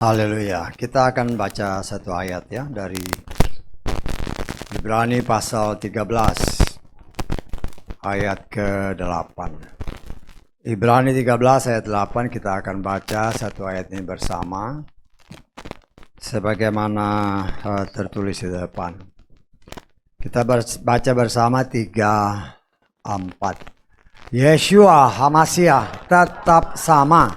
Haleluya. Kita akan baca satu ayat ya dari Ibrani pasal 13 ayat ke-8. Ibrani 13 ayat 8 kita akan baca satu ayat ini bersama sebagaimana tertulis di depan. Kita baca bersama 3, 4. Yeshua HaMashiach tetap sama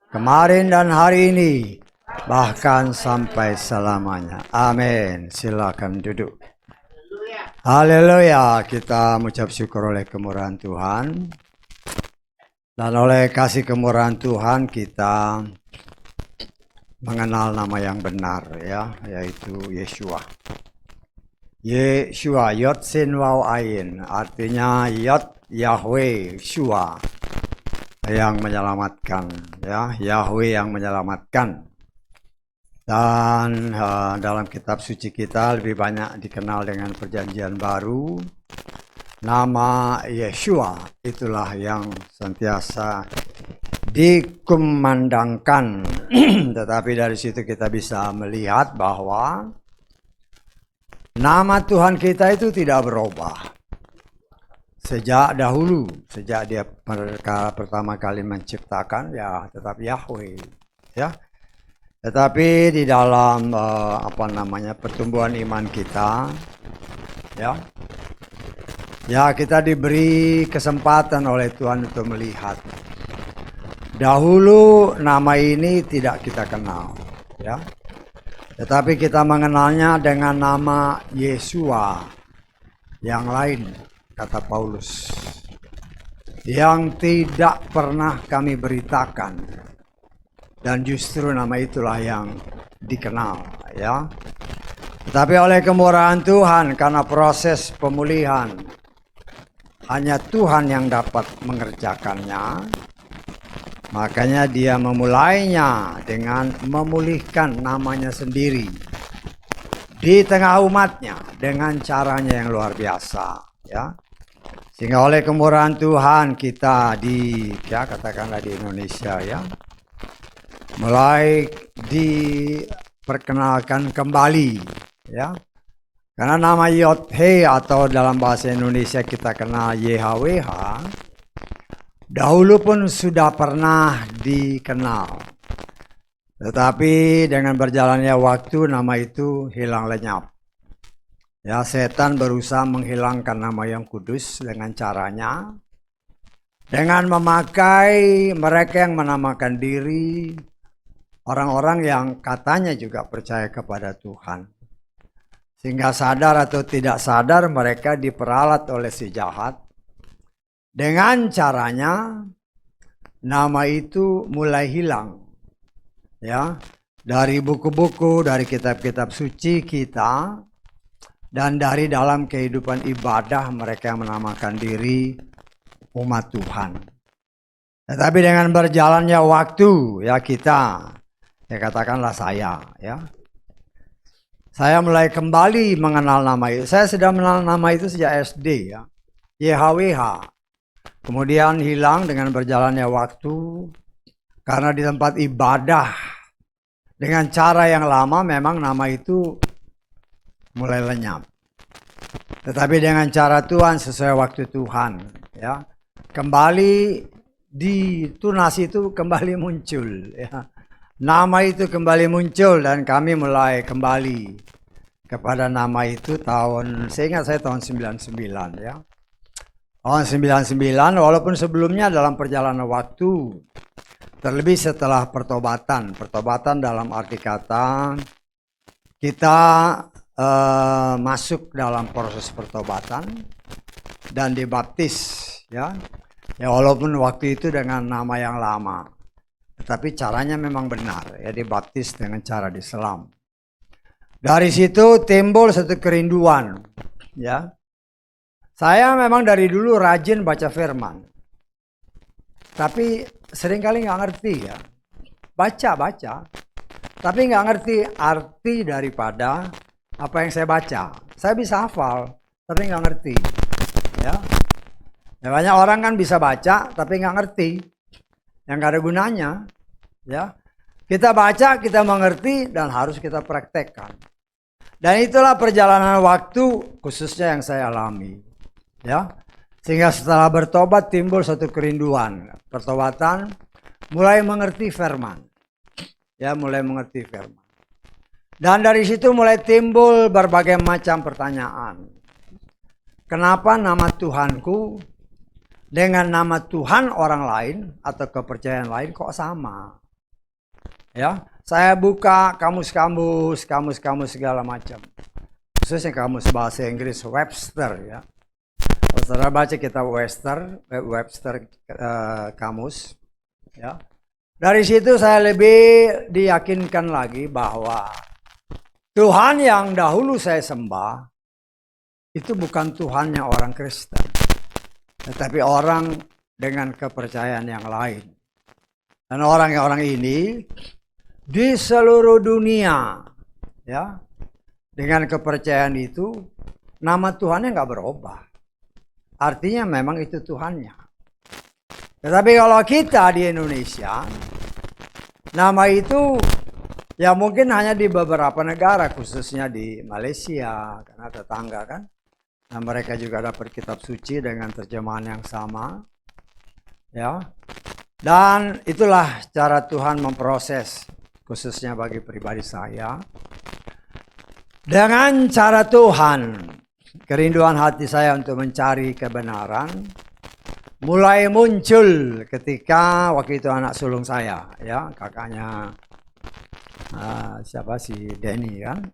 kemarin dan hari ini, bahkan sampai selamanya. Amin. Silakan duduk. Haleluya. Kita mengucap syukur oleh kemurahan Tuhan. Dan oleh kasih kemurahan Tuhan kita mengenal nama yang benar ya, yaitu Yeshua. Yeshua, Yod Sin Waw Ain, artinya Yod Yahweh Shua yang menyelamatkan ya, Yahweh yang menyelamatkan. Dan dalam kitab suci kita lebih banyak dikenal dengan perjanjian baru. Nama Yeshua itulah yang sentiasa dikumandangkan. Tetapi dari situ kita bisa melihat bahwa nama Tuhan kita itu tidak berubah. Sejak dahulu, sejak dia pertama kali menciptakan ya tetap Yahweh ya. Tetapi di dalam pertumbuhan iman kita ya kita diberi kesempatan oleh Tuhan untuk melihat. Dahulu nama ini tidak kita kenal ya. Tetapi kita mengenalnya dengan nama Yeshua yang lain, kata Paulus, yang tidak pernah kami beritakan. Dan justru nama itulah yang dikenal ya. Tetapi oleh kemurahan Tuhan, karena proses pemulihan hanya Tuhan yang dapat mengerjakannya, makanya dia memulainya dengan memulihkan namanya sendiri di tengah umatnya dengan caranya yang luar biasa ya. Sehingga oleh kemurahan Tuhan kita katakanlah di Indonesia ya, mulai diperkenalkan kembali ya. Karena nama Yod-He atau dalam bahasa Indonesia kita kenal YHWH, dahulu pun sudah pernah dikenal. Tetapi dengan berjalannya waktu nama itu hilang lenyap. Ya, setan berusaha menghilangkan nama yang kudus dengan caranya, dengan memakai mereka yang menamakan diri orang-orang yang katanya juga percaya kepada Tuhan. Sehingga sadar atau tidak sadar mereka diperalat oleh si jahat. Dengan caranya nama itu mulai hilang. Ya, dari buku-buku, dari kitab-kitab suci kita, dan dari dalam kehidupan ibadah mereka yang menamakan diri umat Tuhan. Tetapi dengan berjalannya waktu ya katakanlah saya ya. Saya mulai kembali mengenal nama itu. Saya sudah mengenal nama itu sejak SD ya. YHWH. Kemudian hilang dengan berjalannya waktu. Karena di tempat ibadah dengan cara yang lama memang nama itu mulai lenyap. Tetapi dengan cara Tuhan sesuai waktu Tuhan ya. Kembali di tunas itu kembali muncul ya. Nama itu kembali muncul dan kami mulai kembali kepada nama itu saya ingat tahun 99 ya. Tahun 99 walaupun sebelumnya dalam perjalanan waktu, terlebih setelah pertobatan dalam arti kata kita masuk dalam proses pertobatan dan dibaptis ya. Ya walaupun waktu itu dengan nama yang lama. Tetapi caranya memang benar, ya dibaptis dengan cara diselam. Dari situ timbul satu kerinduan, ya. Saya memang dari dulu rajin baca firman, tapi seringkali nggak ngerti ya. Baca, tapi nggak ngerti arti daripada apa yang saya baca. Saya bisa hafal, tapi nggak ngerti, ya. Ya, banyak orang kan bisa baca tapi nggak ngerti, yang nggak ada gunanya. Ya, kita baca, kita mengerti, dan harus kita praktekkan. Dan itulah perjalanan waktu khususnya yang saya alami. Ya, sehingga setelah bertobat timbul satu kerinduan pertobatan, mulai mengerti firman. Ya, mulai mengerti firman. Dan dari situ mulai timbul berbagai macam pertanyaan. Kenapa nama Tuhanku dengan nama Tuhan orang lain atau kepercayaan lain kok sama? Ya, saya buka kamus-kamus segala macam. Khususnya kamus bahasa Inggris Webster, ya. Kalau saudara baca kitab Webster kamus, ya. Dari situ saya lebih diyakinkan lagi bahwa Tuhan yang dahulu saya sembah itu bukan Tuhannya orang Kristen, tetapi orang dengan kepercayaan yang lain. Dan orang-orang ini di seluruh dunia, ya, dengan kepercayaan itu, nama Tuhannya nggak berubah. Artinya memang itu Tuhannya. Tetapi kalau kita di Indonesia, nama itu ya mungkin hanya di beberapa negara, khususnya di Malaysia, karena tetangga kan. Nah, mereka juga dapat kitab suci dengan terjemahan yang sama. Ya. Dan itulah cara Tuhan memproses, khususnya bagi pribadi saya. Dengan cara Tuhan, kerinduan hati saya untuk mencari kebenaran mulai muncul ketika waktu itu anak sulung saya, ya, kakaknya siapa si Denny kan.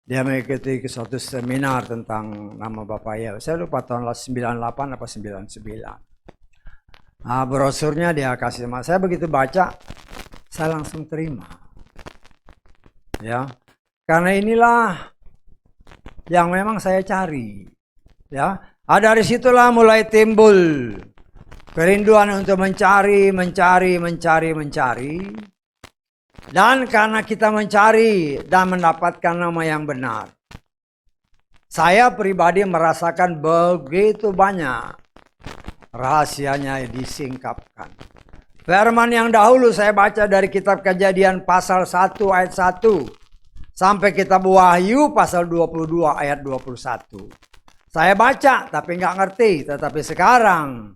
Dia mengikuti suatu seminar tentang nama bapaknya. Saya lupa tahun 98 apa 99. Nah, brosurnya dia kasih sama saya, begitu baca saya langsung terima. Ya. Karena inilah yang memang saya cari. Ya. Dari situlah mulai timbul kerinduan untuk mencari. Dan karena kita mencari dan mendapatkan nama yang benar, saya pribadi merasakan begitu banyak rahasianya disingkapkan. Firman yang dahulu saya baca dari kitab Kejadian pasal 1 ayat 1 sampai kitab Wahyu pasal 22 ayat 21. Saya baca tapi nggak ngerti, tetapi sekarang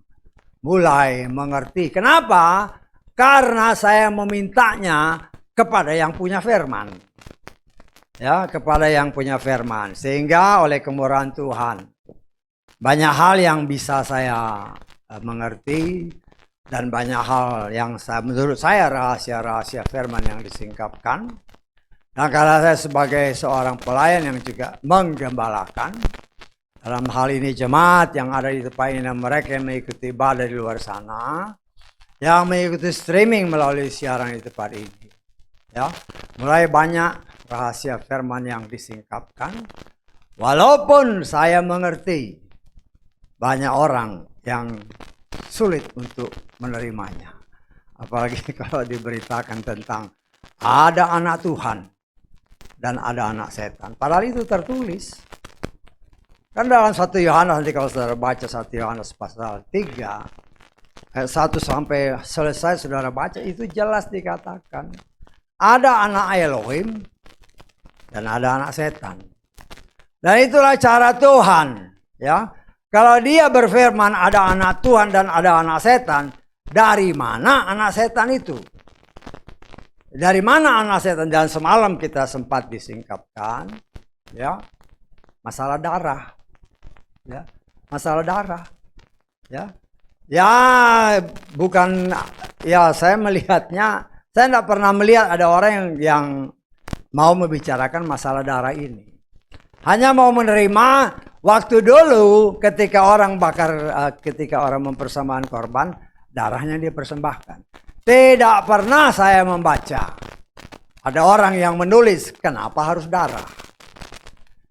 mulai mengerti. Kenapa? Karena saya memintanya kepada yang punya firman. Ya, kepada yang punya firman. Sehingga oleh kemurahan Tuhan, banyak hal yang bisa saya mengerti, dan banyak hal yang menurut saya rahasia-rahasia firman yang disingkapkan. Dan karena saya sebagai seorang pelayan yang juga menggembalakan, dalam hal ini jemaat yang ada di tempat ini, mereka yang mengikuti ibadah di luar sana, yang mengikuti streaming melalui siaran di tempat ini. Ya, mulai banyak rahasia firman yang disingkapkan. Walaupun saya mengerti, banyak orang yang sulit untuk menerimanya. Apalagi kalau diberitakan tentang ada anak Tuhan dan ada anak setan. Padahal itu tertulis. Kan dalam 1 Yohanes, nanti kalau saudara baca 1 Yohanes pasal 3, ayat 1 sampai selesai saudara baca, itu jelas dikatakan. Ada anak Elohim dan ada anak setan. Dan itulah cara Tuhan. Ya, kalau dia berfirman ada anak Tuhan dan ada anak setan, dari mana anak setan itu? Dari mana anak setan? Dan semalam kita sempat disingkapkan, ya, masalah darah, ya, masalah darah, ya, ya, bukan, ya, saya melihatnya. Saya tidak pernah melihat ada orang yang mau membicarakan masalah darah ini. Hanya mau menerima waktu dulu ketika orang ketika orang mempersembahkan korban, darahnya dia persembahkan. Tidak pernah saya membaca ada orang yang menulis kenapa harus darah.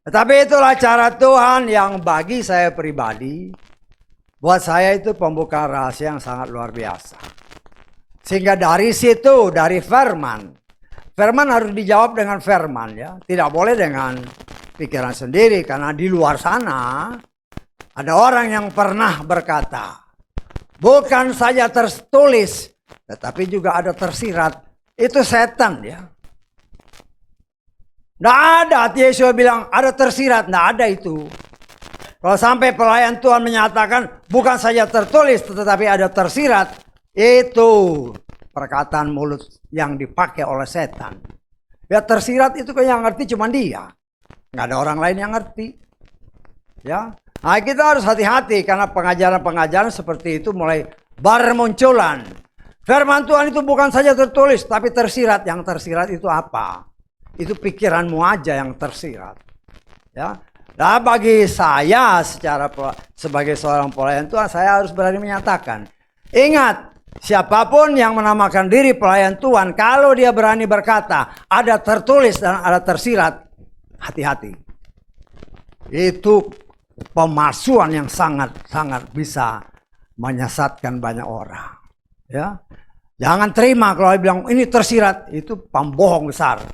Tetapi itulah cara Tuhan yang bagi saya pribadi, buat saya itu pembukaan rahasia yang sangat luar biasa. Sehingga dari situ, dari firman harus dijawab dengan firman, ya. Tidak boleh dengan pikiran sendiri, karena di luar sana Ada orang yang pernah berkata, bukan saja tertulis, tetapi juga ada tersirat. Itu setan ya. Tidak ada, Yesus bilang ada tersirat, tidak ada itu. Kalau sampai pelayan Tuhan menyatakan bukan saja tertulis, tetapi ada tersirat, itu perkataan mulut yang dipakai oleh setan. Ya tersirat itu kan yang ngerti cuma dia. Nggak ada orang lain yang ngerti. Ya, nah, kita harus hati-hati karena pengajaran-pengajaran seperti itu mulai bermunculan. Firman Tuhan itu bukan saja tertulis, tapi tersirat. Yang tersirat itu apa? Itu pikiranmu aja yang tersirat. Ya, nah bagi saya sebagai seorang pelayan Tuhan, saya harus berani menyatakan. Ingat, siapapun yang menamakan diri pelayan Tuhan, kalau dia berani berkata ada tertulis dan ada tersirat, hati-hati. Itu pemalsuan yang sangat-sangat bisa menyesatkan banyak orang. Ya, jangan terima kalau dia bilang ini tersirat, itu pembohong besar.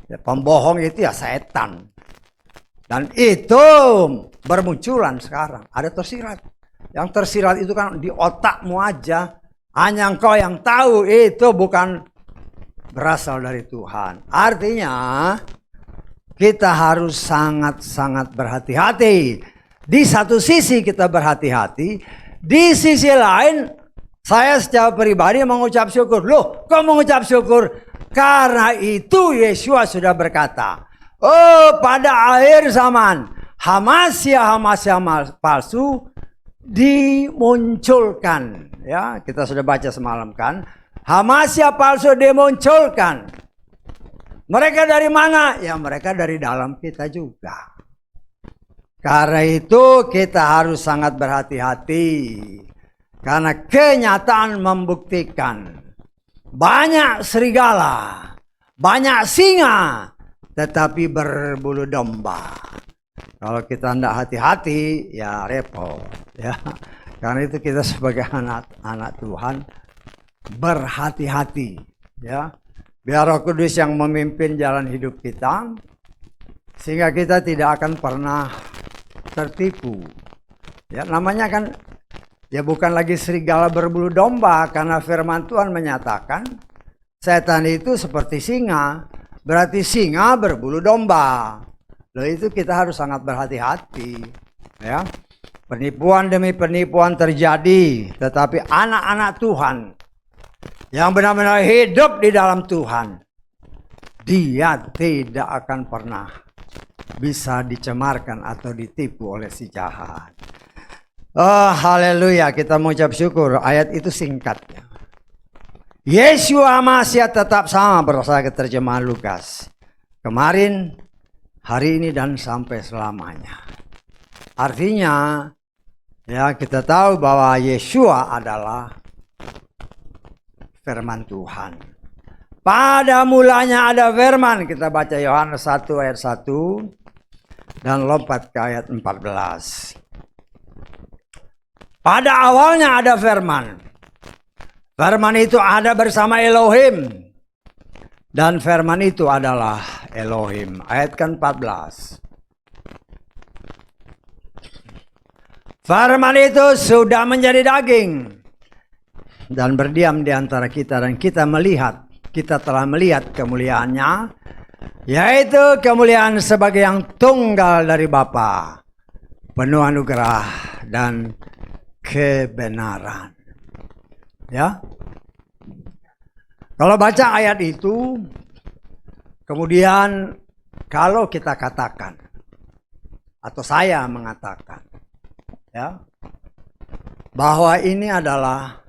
Ya, pembohong itu ya setan. Dan itu bermunculan sekarang. Ada tersirat. Yang tersirat itu kan di otakmu aja. Hanya engkau yang tahu, itu bukan berasal dari Tuhan. Artinya kita harus sangat-sangat berhati-hati. Di satu sisi kita berhati-hati. Di sisi lain saya secara pribadi mengucap syukur. Loh, kok mengucap syukur? Karena itu Yesus sudah berkata, oh pada akhir zaman Hamasya palsu dimunculkan. Ya, kita sudah baca semalam kan. Hamasya palsu dimunculkan. Mereka dari mana? Ya mereka dari dalam kita juga. Karena itu kita harus sangat berhati-hati. Karena kenyataan membuktikan. Banyak serigala, banyak singa, tetapi berbulu domba. Kalau kita tidak hati-hati, ya repot. Ya. Karena itu kita sebagai anak Tuhan berhati-hati. Ya. Biar Roh Kudus yang memimpin jalan hidup kita, sehingga kita tidak akan pernah tertipu. Ya, namanya kan ya bukan lagi serigala berbulu domba, karena firman Tuhan menyatakan setan itu seperti singa, berarti singa berbulu domba. Loh itu kita harus sangat berhati-hati. Ya, penipuan demi penipuan terjadi, tetapi anak-anak Tuhan yang benar-benar hidup di dalam Tuhan, dia tidak akan pernah bisa dicemarkan atau ditipu oleh si jahat. Oh haleluya, kita mengucap syukur. Ayat itu singkatnya. Yeshua Masya tetap sama berdasarkan terjemahan Lukas. Kemarin, hari ini dan sampai selamanya. Artinya ya kita tahu bahwa Yeshua adalah firman Tuhan. Pada mulanya ada firman. Kita baca Yohanes 1 ayat 1 dan lompat ke ayat 14. Pada awalnya ada firman. Firman itu ada bersama Elohim. Dan firman itu adalah Elohim. Ayat ke-14. Firman itu sudah menjadi daging. Dan berdiam di antara kita. Dan kita telah melihat kemuliaannya. Yaitu kemuliaan sebagai yang tunggal dari Bapa. Penuh anugerah dan kebenaran. Ya. Kalau baca ayat itu, kemudian kalau kita katakan atau saya mengatakan ya bahwa ini adalah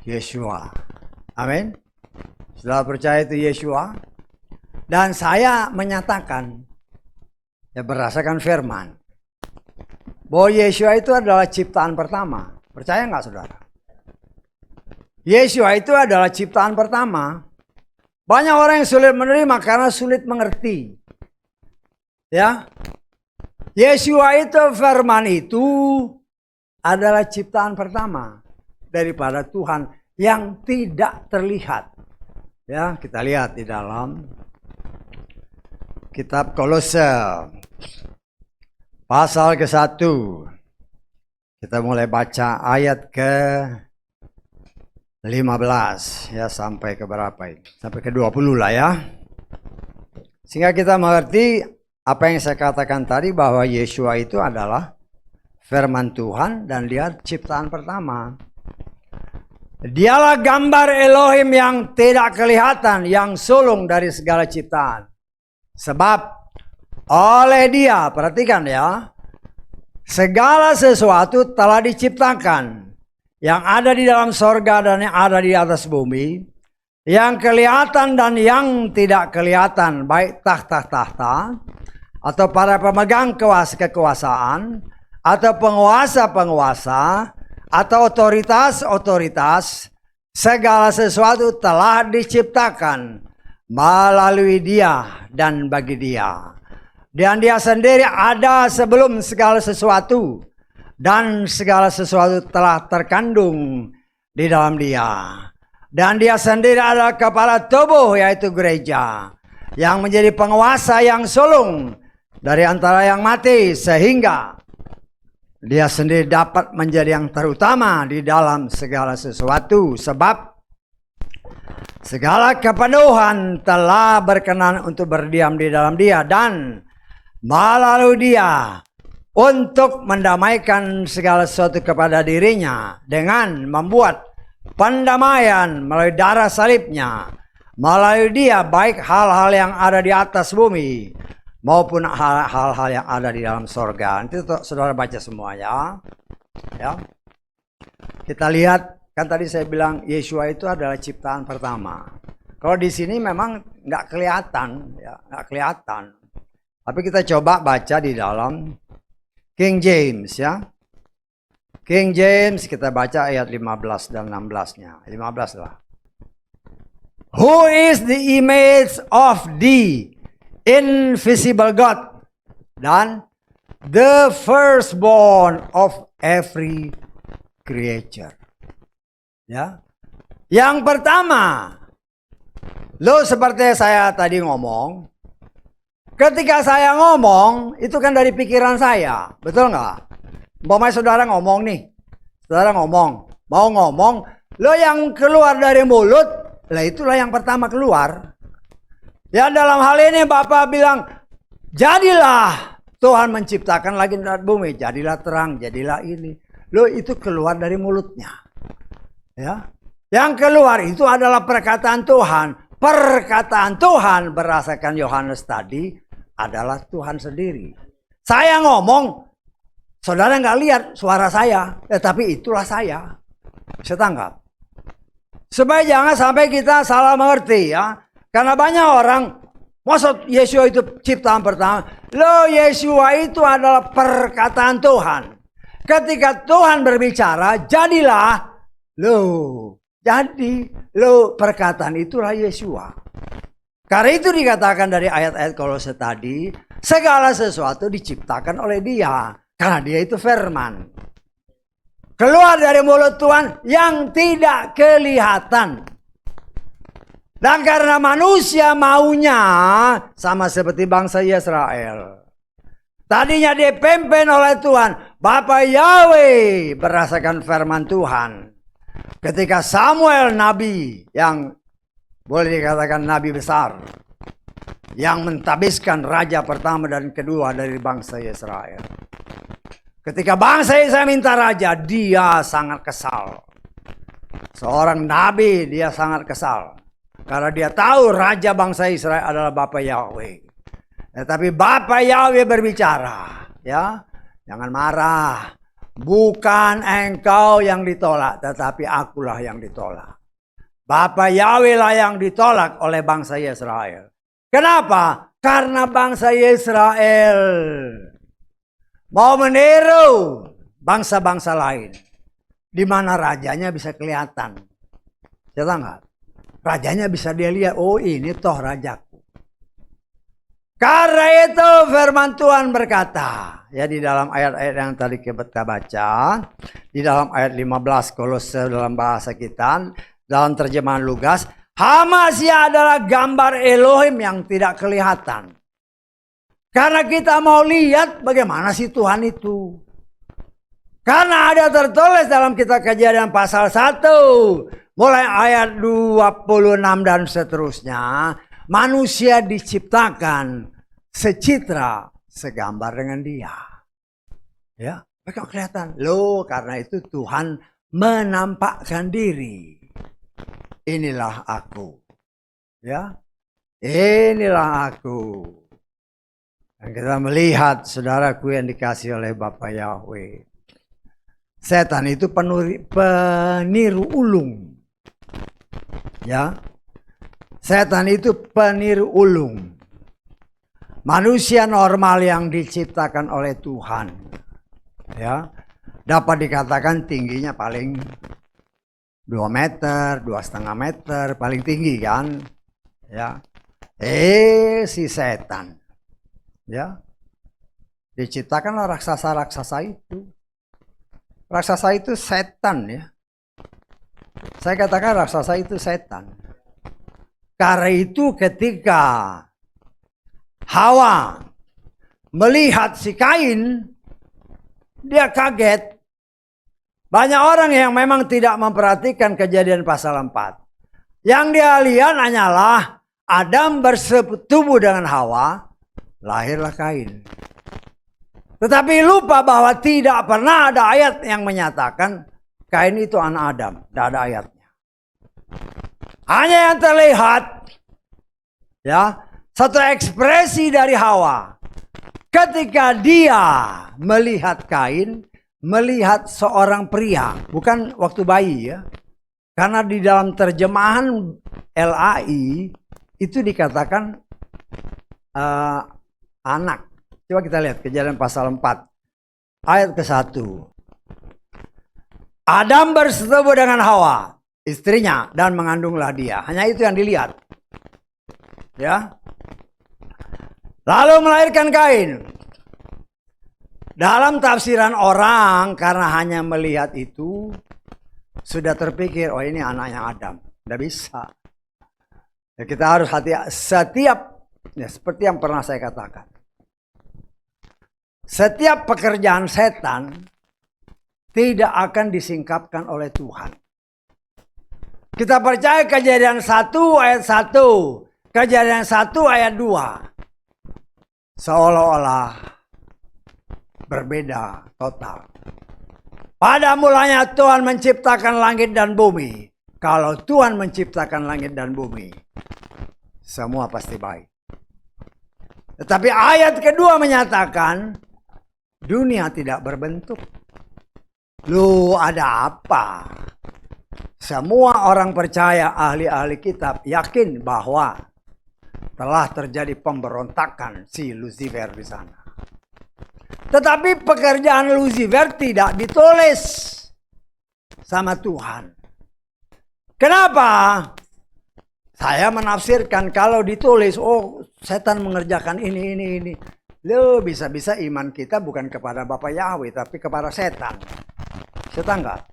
Yeshua. Amin. Setelah percaya itu Yeshua, dan saya menyatakan ya berdasarkan firman bahwa Yeshua itu adalah ciptaan pertama. Percaya nggak saudara? Yeshua itu adalah ciptaan pertama. Banyak orang yang sulit menerima karena sulit mengerti. Ya, Yeshua itu firman itu adalah ciptaan pertama daripada Tuhan yang tidak terlihat. Ya, kita lihat di dalam kitab Kolose pasal ke-1. Kita mulai baca ayat ke-15 ya, sampai ke berapa ini? Sampai ke-20 lah ya. Sehingga kita mengerti apa yang saya katakan tadi, bahwa Yeshua itu adalah firman Tuhan dan dia ciptaan pertama. Dialah gambar Elohim yang tidak kelihatan, yang sulung dari segala ciptaan. Sebab oleh dia, perhatikan ya, segala sesuatu telah diciptakan, yang ada di dalam sorga dan yang ada di atas bumi, yang kelihatan dan yang tidak kelihatan, baik tahta-tahta, atau para pemegang kekuasaan, atau penguasa-penguasa, atau otoritas-otoritas. Segala sesuatu telah diciptakan melalui dia dan bagi dia. Dan dia sendiri ada sebelum segala sesuatu, dan segala sesuatu telah terkandung di dalam dia. Dan dia sendiri adalah kepala tubuh, yaitu gereja, yang menjadi penguasa yang sulung dari antara yang mati, sehingga dia sendiri dapat menjadi yang terutama di dalam segala sesuatu. Sebab segala kepenuhan telah berkenan untuk berdiam di dalam dia, dan melalui dia untuk mendamaikan segala sesuatu kepada dirinya, dengan membuat pendamaian melalui darah salibnya. Melalui dia, baik hal-hal yang ada di atas bumi maupun hal-hal yang ada di dalam sorga. Nanti saudara baca semua ya. Kita lihat, kan tadi saya bilang Yeshua itu adalah ciptaan pertama. Kalau di sini memang nggak kelihatan, ya, nggak kelihatan. Tapi kita coba baca di dalam King James ya. King James, kita baca ayat 15 dan 16-nya. 15 lah. Who is the image of the invisible God, dan the firstborn of every creature. Ya. Yang pertama, lo seperti saya tadi ngomong, ketika saya ngomong, itu kan dari pikiran saya, betul nggak? Umpamanya saudara ngomong nih, saudara ngomong, mau ngomong, lo yang keluar dari mulut, lah itulah yang pertama keluar. Ya, dalam hal ini Bapak bilang, jadilah, Tuhan menciptakan langit dan bumi, jadilah terang, jadilah ini. Lo itu keluar dari mulutnya. Ya. Yang keluar itu adalah perkataan Tuhan. Perkataan Tuhan berdasarkan Yohanes tadi adalah Tuhan sendiri. Saya ngomong, saudara nggak lihat suara saya, tapi itulah saya. Saya tanggap. Supaya jangan sampai kita salah mengerti ya. Karena banyak orang, maksud Yeshua itu ciptaan pertama. Lo, Yeshua itu adalah perkataan Tuhan. Ketika Tuhan berbicara, jadilah. Lo, jadi lo perkataan itulah Yeshua. Karena itu dikatakan dari ayat-ayat Kolose tadi, segala sesuatu diciptakan oleh dia. Karena dia itu firman. Keluar dari mulut Tuhan yang tidak kelihatan. Dan karena manusia maunya sama seperti bangsa Israel. Tadinya dipimpin oleh Tuhan, Bapa Yahweh berdasarkan firman Tuhan. Ketika Samuel nabi, yang boleh dikatakan nabi besar, yang mentabiskan raja pertama dan kedua dari bangsa Israel. Ketika bangsa Israel minta raja, dia sangat kesal. Seorang nabi, dia sangat kesal. Karena dia tahu raja bangsa Israel adalah Bapa Yahweh. Tetapi Bapa Yahweh berbicara, ya, jangan marah. Bukan engkau yang ditolak, tetapi akulah yang ditolak. Bapa Yahweh lah yang ditolak oleh bangsa Israel. Kenapa? Karena bangsa Israel mau meniru bangsa-bangsa lain, di mana rajanya bisa kelihatan. Saya nggak? Rajanya bisa dia lihat, oh ini toh rajaku. Karena itu firman Tuhan berkata, ya di dalam ayat-ayat yang tadi kita baca, di dalam ayat 15 Kolose dalam bahasa kita, dalam terjemahan Lugas, Hamasya adalah gambar Elohim yang tidak kelihatan. Karena kita mau lihat bagaimana sih Tuhan itu. Karena ada tertulis dalam kitab Kejadian pasal 1. Mulai ayat 26 dan seterusnya. Manusia diciptakan secitra, segambar dengan dia. Ya, mereka kelihatan. Loh, karena itu Tuhan menampakkan diri. Inilah aku. Ya, inilah aku. Dan kita melihat saudaraku yang dikasih oleh Bapa Yahweh. Setan itu peniru ulung. Ya. Setan itu peniru ulung. Manusia normal yang diciptakan oleh Tuhan. Ya. Dapat dikatakan tingginya paling 2 meter, 2,5 meter, paling tinggi kan. Ya. Si setan. Ya. Diciptakanlah raksasa-raksasa itu. Raksasa itu setan ya. Saya katakan raksasa itu setan. Karena itu ketika Hawa melihat si Kain, dia kaget. Banyak orang yang memang tidak memperhatikan Kejadian pasal 4. Yang dia lihat hanyalah Adam bersetubuh dengan Hawa, lahirlah Kain. Tetapi lupa bahwa tidak pernah ada ayat yang menyatakan Kain itu anak Adam. Tidak ada ayatnya. Hanya yang terlihat ya, satu ekspresi dari Hawa. Ketika dia melihat Kain, melihat seorang pria. Bukan waktu bayi ya. Karena di dalam terjemahan LAI itu dikatakan anak. Coba kita lihat Kejadian pasal 4 ayat ke-1. Adam bersetubuh dengan Hawa, istrinya, dan mengandunglah dia. Hanya itu yang dilihat. Ya. Lalu melahirkan Kain. Dalam tafsiran orang, karena hanya melihat itu, sudah terpikir, oh ini anaknya Adam. Tidak bisa. Ya, kita harus hati-hati setiap, ya, seperti yang pernah saya katakan. Setiap pekerjaan setan tidak akan disingkapkan oleh Tuhan. Kita percaya Kejadian 1 ayat 1. Kejadian 1 ayat 2. Seolah-olah berbeda total. Pada mulanya Tuhan menciptakan langit dan bumi. Kalau Tuhan menciptakan langit dan bumi, semua pasti baik. Tetapi ayat kedua menyatakan dunia tidak berbentuk. Loh, ada apa? Semua orang percaya, ahli-ahli kitab yakin bahwa telah terjadi pemberontakan si Lucifer di sana. Tetapi pekerjaan Lucifer tidak ditulis sama Tuhan. Kenapa? Saya menafsirkan kalau ditulis, oh setan mengerjakan ini. Loh, bisa-bisa iman kita bukan kepada Bapa Yahweh, tapi kepada setan. Setan enggak?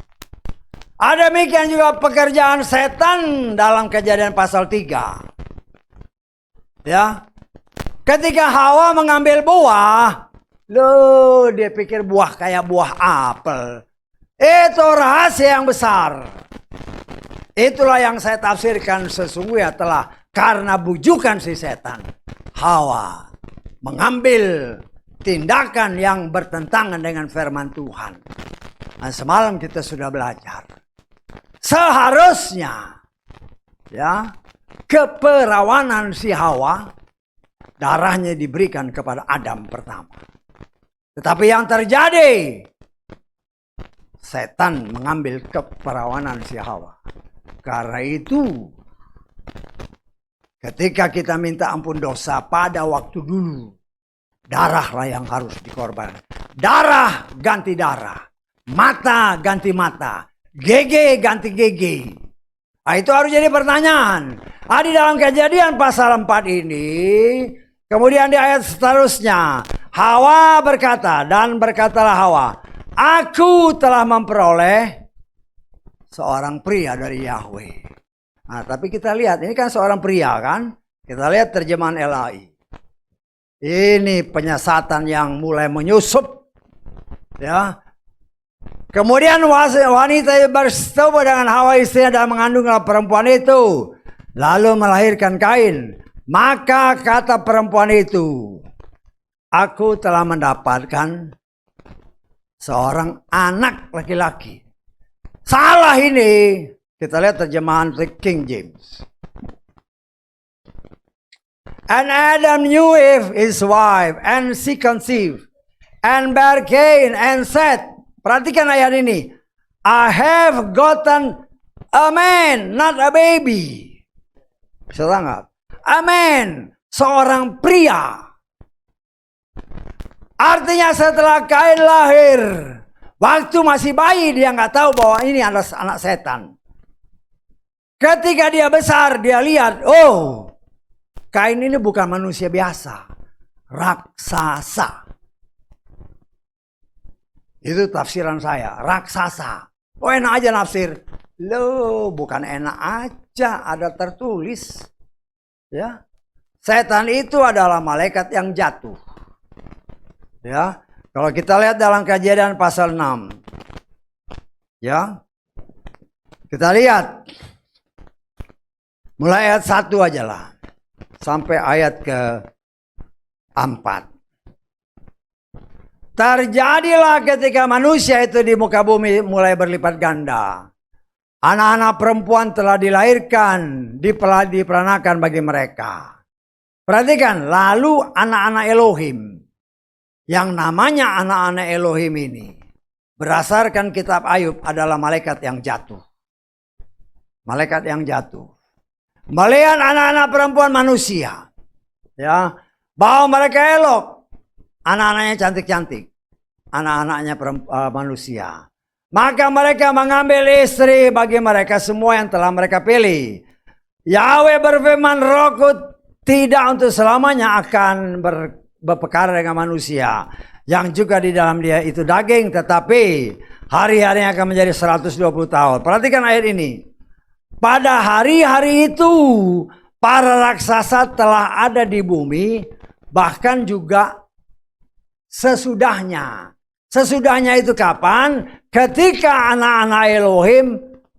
Ada demikian juga pekerjaan setan dalam Kejadian pasal 3. Ya. Ketika Hawa mengambil buah, loh, dia pikir buah kayak buah apel. Itu rahasia yang besar. Itulah yang saya tafsirkan sesungguhnya telah karena bujukan si setan. Hawa mengambil tindakan yang bertentangan dengan firman Tuhan. Nah, semalam kita sudah belajar. Seharusnya ya, keperawanan si Hawa darahnya diberikan kepada Adam pertama. Tetapi yang terjadi, setan mengambil keperawanan si Hawa. Karena itu ketika kita minta ampun dosa pada waktu dulu, darahlah yang harus dikorbankan. Darah ganti darah, mata ganti mata, GG ganti GG. Nah, itu harus jadi pertanyaan. Di dalam Kejadian pasal 4 ini, kemudian di ayat seterusnya, Hawa berkata, dan berkatalah Hawa, aku telah memperoleh seorang pria dari Yahweh. Nah, tapi kita lihat, ini kan seorang pria kan. Kita lihat terjemahan LAI. Ini penyesatan yang mulai menyusup. Ya. Kemudian wanita bersetubuh dengan Hawa istrinya dan mengandunglah perempuan itu. Lalu melahirkan Kain. Maka kata perempuan itu, aku telah mendapatkan seorang anak laki-laki. Salah ini. Kita lihat terjemahan King James. And Adam knew Eve his wife, and she conceived, and bare Cain, and said, perhatikan ayat ini, I have gotten a man, not a baby. Bisa tangkap? A man, seorang pria. Artinya setelah Kain lahir, waktu masih bayi dia nggak tahu bahwa ini adalah anak setan. Ketika dia besar, dia lihat, oh, Kain ini bukan manusia biasa, raksasa. Itu tafsiran saya, raksasa. Oh, enak aja nafsir. Loh, bukan enak aja, ada tertulis. Ya, setan itu adalah malaikat yang jatuh. Ya, kalau kita lihat dalam Kejadian pasal 6. Ya. Kita lihat. Mulai ayat 1 aja lah. Sampai ayat ke-4. Terjadilah ketika manusia itu di muka bumi mulai berlipat ganda. Anak-anak perempuan telah dilahirkan, diperanakan bagi mereka. Perhatikan, lalu anak-anak Elohim. Yang namanya anak-anak Elohim ini, berdasarkan kitab Ayub adalah malaikat yang jatuh. Malaikat yang jatuh. Melihat anak-anak perempuan manusia, ya, bahwa mereka elok, anak-anaknya cantik-cantik, anak-anaknya manusia, maka mereka mengambil istri bagi mereka semua yang telah mereka pilih. Yahweh berfirman, rohku tidak untuk selamanya akan berperkara dengan manusia, yang juga di dalam dia itu daging, tetapi hari-harinya akan menjadi 120 tahun. Perhatikan ayat ini. Pada hari-hari itu, para raksasa telah ada di bumi, bahkan juga sesudahnya. Sesudahnya itu kapan? Ketika anak-anak Elohim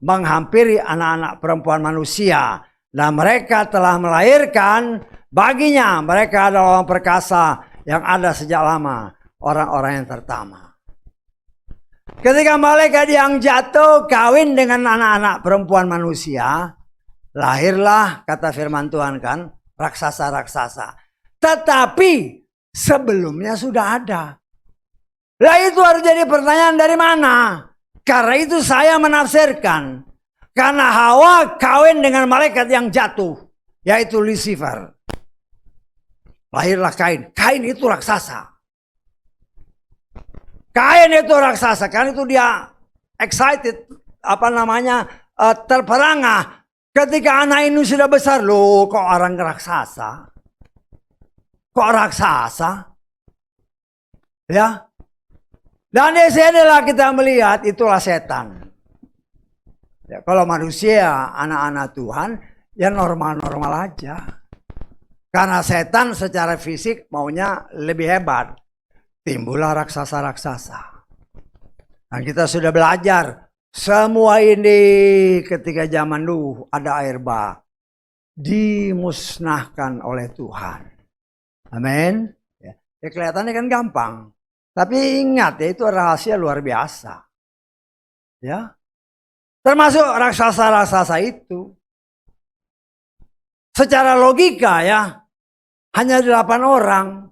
menghampiri anak-anak perempuan manusia. Dan mereka telah melahirkan baginya. Mereka adalah orang perkasa yang ada sejak lama. Orang-orang yang pertama. Ketika malaikat yang jatuh kawin dengan anak-anak perempuan manusia, lahirlah, kata firman Tuhan kan, raksasa-raksasa. Tetapi sebelumnya sudah ada. Lah itu harus jadi pertanyaan dari mana? Karena itu saya menafsirkan. Karena Hawa kawin dengan malaikat yang jatuh, yaitu Lucifer. Lahirlah Kain. Kain itu raksasa. Kain itu raksasa, kan itu dia excited, terperangah. Ketika anak ini sudah besar, loh kok orang raksasa? Kok raksasa? Ya. Dan di sinilah kita melihat itulah setan. Ya, kalau manusia, anak-anak Tuhan, ya normal-normal aja. Karena setan secara fisik maunya lebih hebat. Timbullah raksasa-raksasa. Dan kita sudah belajar semua ini ketika zaman dulu ada air bah dimusnahkan oleh Tuhan. Amin. Ya, kelihatannya kan gampang. Tapi ingat ya, itu rahasia luar biasa. Ya. Termasuk raksasa-raksasa itu. Secara logika ya, hanya 8 orang.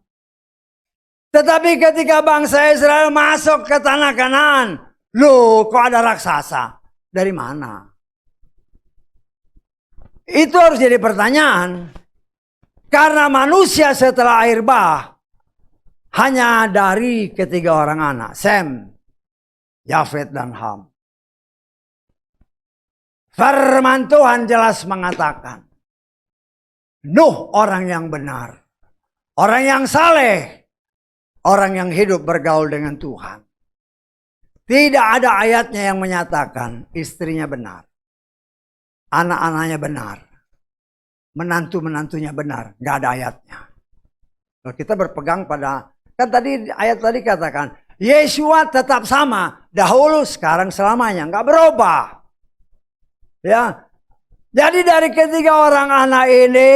Tetapi ketika bangsa Israel masuk ke tanah Kanaan, loh kok ada raksasa? Dari mana? Itu harus jadi pertanyaan. Karena manusia setelah air bah hanya dari ketiga orang anak, Sem, Yafet, dan Ham. Firman Tuhan jelas mengatakan, Nuh orang yang benar, orang yang saleh, orang yang hidup bergaul dengan Tuhan. Tidak ada ayatnya yang menyatakan istrinya benar, anak-anaknya benar, menantu-menantunya benar. Gak ada ayatnya. Kita berpegang pada, kan tadi ayat tadi katakan, Yesua tetap sama, dahulu, sekarang, selamanya, nggak berubah. Ya, jadi dari ketiga orang anak ini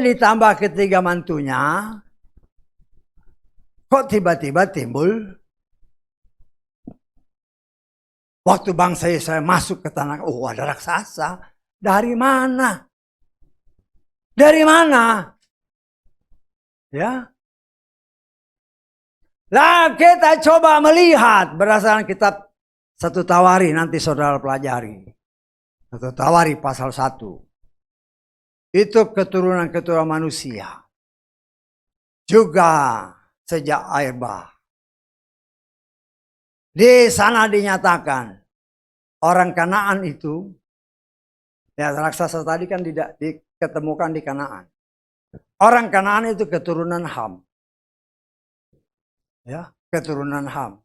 ditambah ketiga mantunya, kok tiba-tiba timbul waktu bangsa Israel masuk ke tanah, oh ada raksasa. Dari mana? Dari mana? Ya. Lah kita coba melihat berdasarkan kitab 1 Tawari, nanti saudara pelajari. 1 Tawari pasal 1. Itu keturunan-keturunan manusia. Juga sejak air bah. Di sana dinyatakan orang Kanaan itu, ya raksasa tadi kan tidak diketemukan di Kanaan. Orang Kanaan itu keturunan Ham. Ya, keturunan Ham.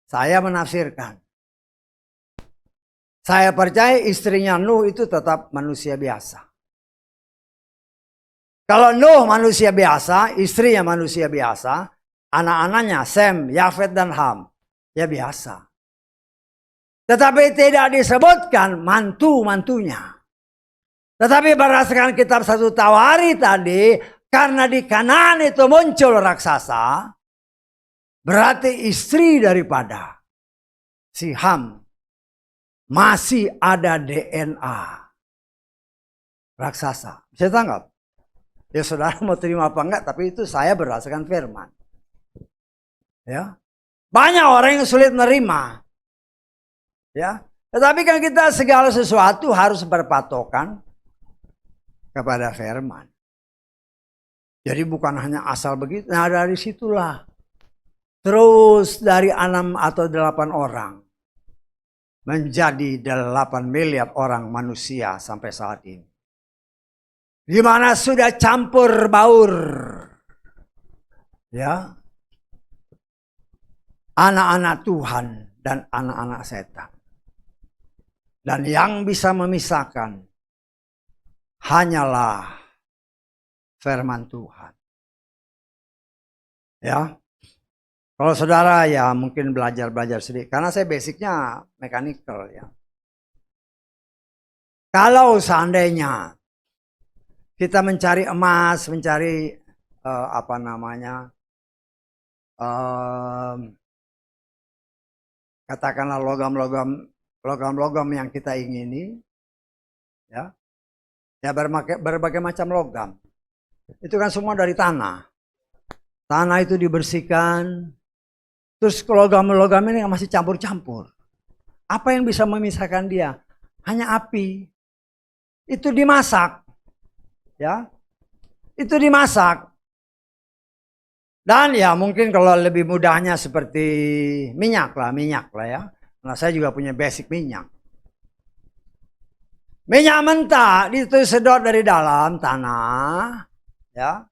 Saya menafsirkan. Saya percaya istrinya Nuh itu tetap manusia biasa. Kalau Nuh manusia biasa, istrinya manusia biasa, anak-anaknya Sem, Yafet dan Ham, ya biasa. Tetapi tidak disebutkan mantu-mantunya. Tetapi berdasarkan kitab 1 Tawari tadi, karena di Kanaan itu muncul raksasa, berarti istri daripada si Ham masih ada DNA raksasa. Bisa tangkap? Ya saudara mau terima apa enggak, tapi itu saya berdasarkan firman. Ya. Banyak orang yang sulit menerima. Ya. Tetapi kan kita segala sesuatu harus berpatokan kepada firman. Jadi bukan hanya asal begitu. Nah dari situlah. Terus dari 6 atau 8 orang menjadi 8 miliar orang manusia sampai saat ini. Di mana sudah campur baur. Ya. Anak-anak Tuhan dan anak-anak setan. Dan yang bisa memisahkan hanyalah firman Tuhan. Ya. Kalau saudara ya mungkin belajar sedikit. Karena saya basicnya mechanical ya. Kalau seandainya kita mencari emas, mencari katakanlah logam-logam yang kita ingini, ya berbagai macam logam. Itu kan semua dari tanah. Tanah itu dibersihkan. Terus logam-logam ini masih campur-campur. Apa yang bisa memisahkan dia? Hanya api. Itu dimasak. Ya. Itu dimasak. Dan ya mungkin kalau lebih mudahnya seperti minyak lah ya. Nah saya juga punya basic minyak. Minyak mentah itu sedot dari dalam tanah. Ya.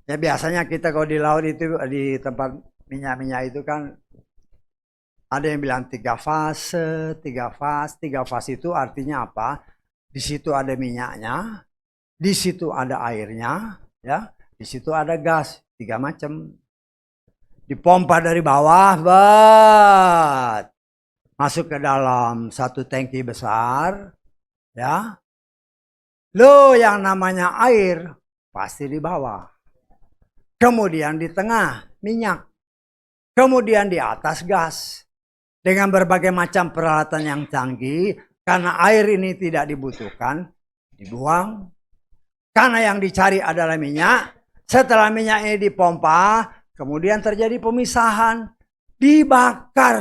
Ya biasanya kita kalau di laut itu di tempat minyak-minyak itu kan ada yang bilang 3 fase. 3 fase itu artinya apa? Di situ ada minyaknya, di situ ada airnya, ya, di situ ada gas, 3 macam. Dipompa dari bawah, masuk ke dalam satu tangki besar, ya. Lo yang namanya air pasti di bawah. Kemudian di tengah minyak. Kemudian di atas gas. Dengan berbagai macam peralatan yang canggih. Karena air ini tidak dibutuhkan. Dibuang. Karena yang dicari adalah minyak. Setelah minyak ini dipompa. Kemudian terjadi pemisahan. Dibakar.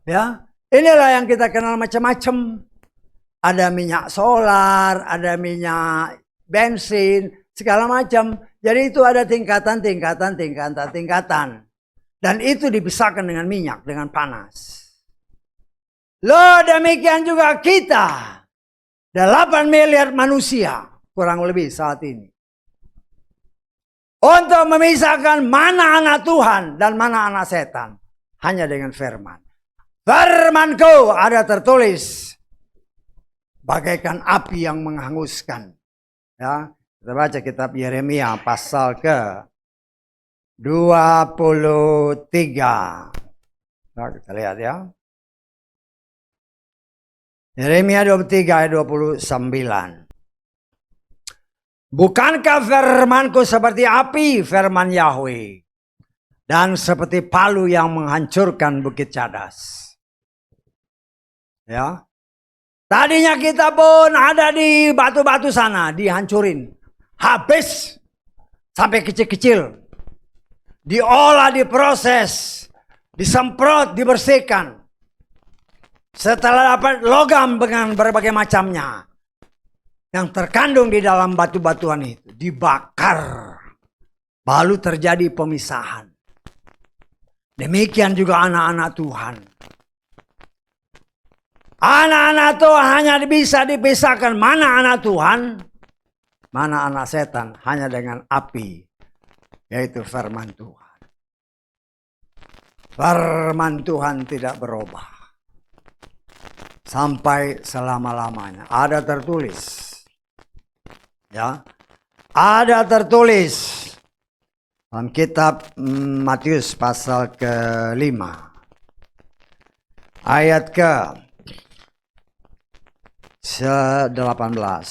Ya, inilah yang kita kenal macam-macam. Ada minyak solar. Ada minyak bensin. Segala macam. Jadi itu ada tingkatan. Dan itu dipisahkan dengan minyak, dengan panas. Loh demikian juga kita. 8 miliar manusia kurang lebih saat ini. Untuk memisahkan mana anak Tuhan dan mana anak setan. Hanya dengan firman. Firmanku ada tertulis. Bagaikan api yang menghanguskan. Ya, Kita baca kitab Yeremia pasal ke 23. Nah, kita lihat ya. Yeremia 23 ayat 29. Bukankah firmanku seperti api, firman Yahweh, dan seperti palu yang menghancurkan bukit cadas. Ya. Tadinya kita pun ada di batu-batu sana, dihancurin. Habis sampai kecil-kecil. Diolah, diproses, disemprot, dibersihkan. Setelah dapat logam dengan berbagai macamnya yang terkandung di dalam batu-batuan itu, dibakar. Lalu terjadi pemisahan. Demikian juga anak-anak Tuhan. Anak-anak Tuhan hanya bisa dipisahkan mana anak Tuhan, mana anak setan, hanya dengan api, yaitu firman Tuhan. Firman Tuhan tidak berubah sampai selama-lamanya. Ada tertulis. Ya, ada tertulis dalam kitab Matius pasal ke-5 ayat ke-18.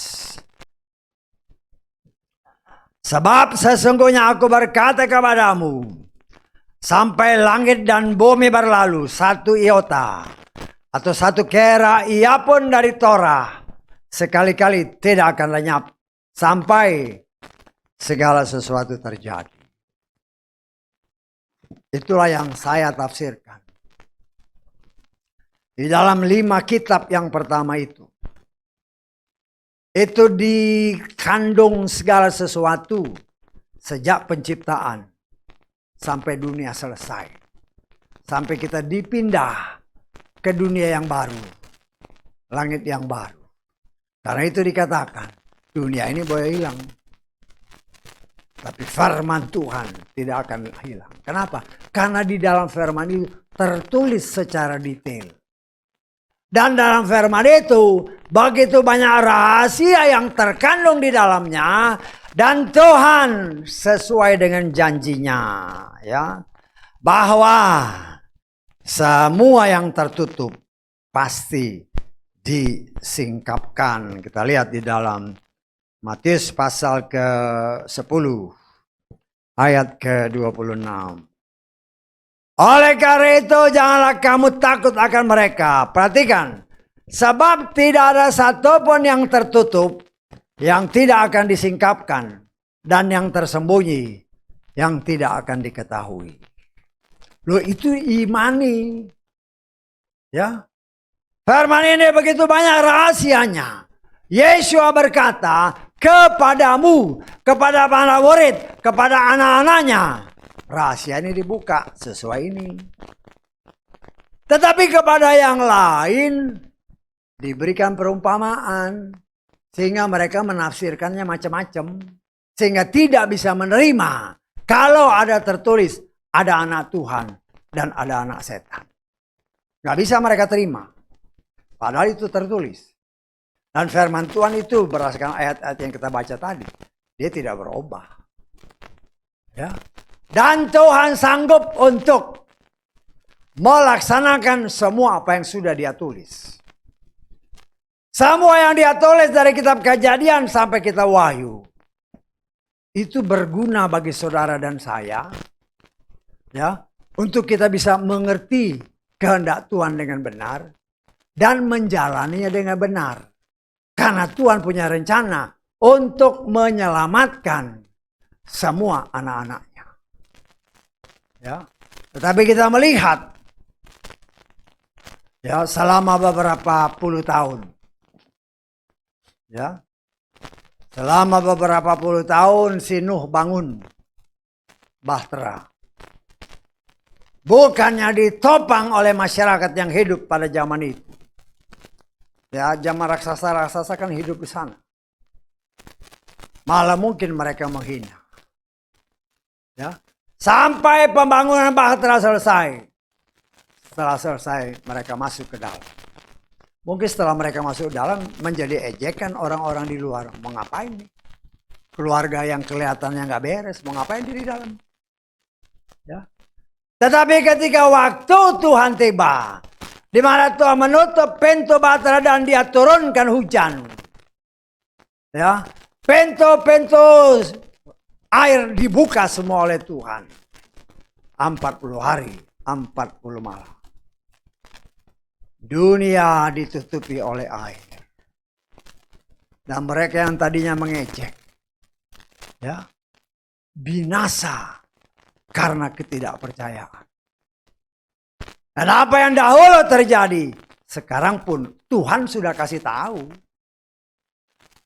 Sebab sesungguhnya aku berkata kepadamu, sampai langit dan bumi berlalu, satu iota atau satu kera ia pun dari Torah sekali-kali tidak akan lenyap sampai segala sesuatu terjadi. Itulah yang saya tafsirkan. Di dalam 5 kitab yang pertama itu dikandung segala sesuatu sejak penciptaan sampai dunia selesai. Sampai kita dipindah ke dunia yang baru, langit yang baru. Karena itu dikatakan, dunia ini boleh hilang, tapi firman Tuhan tidak akan hilang. Kenapa? Karena di dalam firman itu tertulis secara detail. Dan dalam firman itu begitu banyak rahasia yang terkandung di dalamnya. Dan Tuhan sesuai dengan janjinya, ya, bahwa semua yang tertutup pasti disingkapkan. Kita lihat di dalam Matius pasal ke-10 ayat ke-26. Oleh karena itu janganlah kamu takut akan mereka. Perhatikan. Sebab tidak ada satupun yang tertutup yang tidak akan disingkapkan. Dan yang tersembunyi yang tidak akan diketahui. Loh, itu imani. Ya. Firman ini begitu banyak rahasianya. Yesua berkata, kepadamu, kepada para murid, kepada anak-anaknya. Rahasia ini dibuka sesuai ini. Tetapi kepada yang lain diberikan perumpamaan. Sehingga mereka menafsirkannya macam-macam. Sehingga tidak bisa menerima. Kalau ada tertulis, ada anak Tuhan dan ada anak setan. Gak bisa mereka terima. Padahal itu tertulis. Dan firman Tuhan itu berdasarkan ayat-ayat yang kita baca tadi. Dia tidak berubah. Ya. Dan Tuhan sanggup untuk melaksanakan semua apa yang sudah dia tulis. Semua yang dia tulis dari kitab Kejadian sampai kitab Wahyu. Itu berguna bagi saudara dan saya. Ya, untuk kita bisa mengerti kehendak Tuhan dengan benar. Dan menjalaninya dengan benar. Karena Tuhan punya rencana untuk menyelamatkan semua anak-anaknya. Ya, tetapi kita melihat ya selama beberapa puluh tahun. Ya. Selama beberapa puluh tahun si Nuh bangun bahtera. Bukannya ditopang oleh masyarakat yang hidup pada zaman itu. Ya, zaman raksasa-raksasa kan hidup di sana. Malah mungkin mereka menghina. Ya. Sampai pembangunan bahtera selesai. Setelah selesai mereka masuk ke dalam. Mungkin setelah mereka masuk ke dalam menjadi ejekan orang-orang di luar. Mau ngapain nih? keluarga yang kelihatannya nggak beres, mau ngapain diri dalam? Ya. Tetapi ketika waktu Tuhan tiba, di mana Tuhan menutup pintu bahtera dan Dia turunkan hujan, ya, pintu-pintu air dibuka semua oleh Tuhan. 40 hari, 40 malam. Dunia ditutupi oleh air. Dan mereka yang tadinya mengejek, ya, binasa karena ketidakpercayaan. Dan apa yang dahulu terjadi, sekarang pun Tuhan sudah kasih tahu.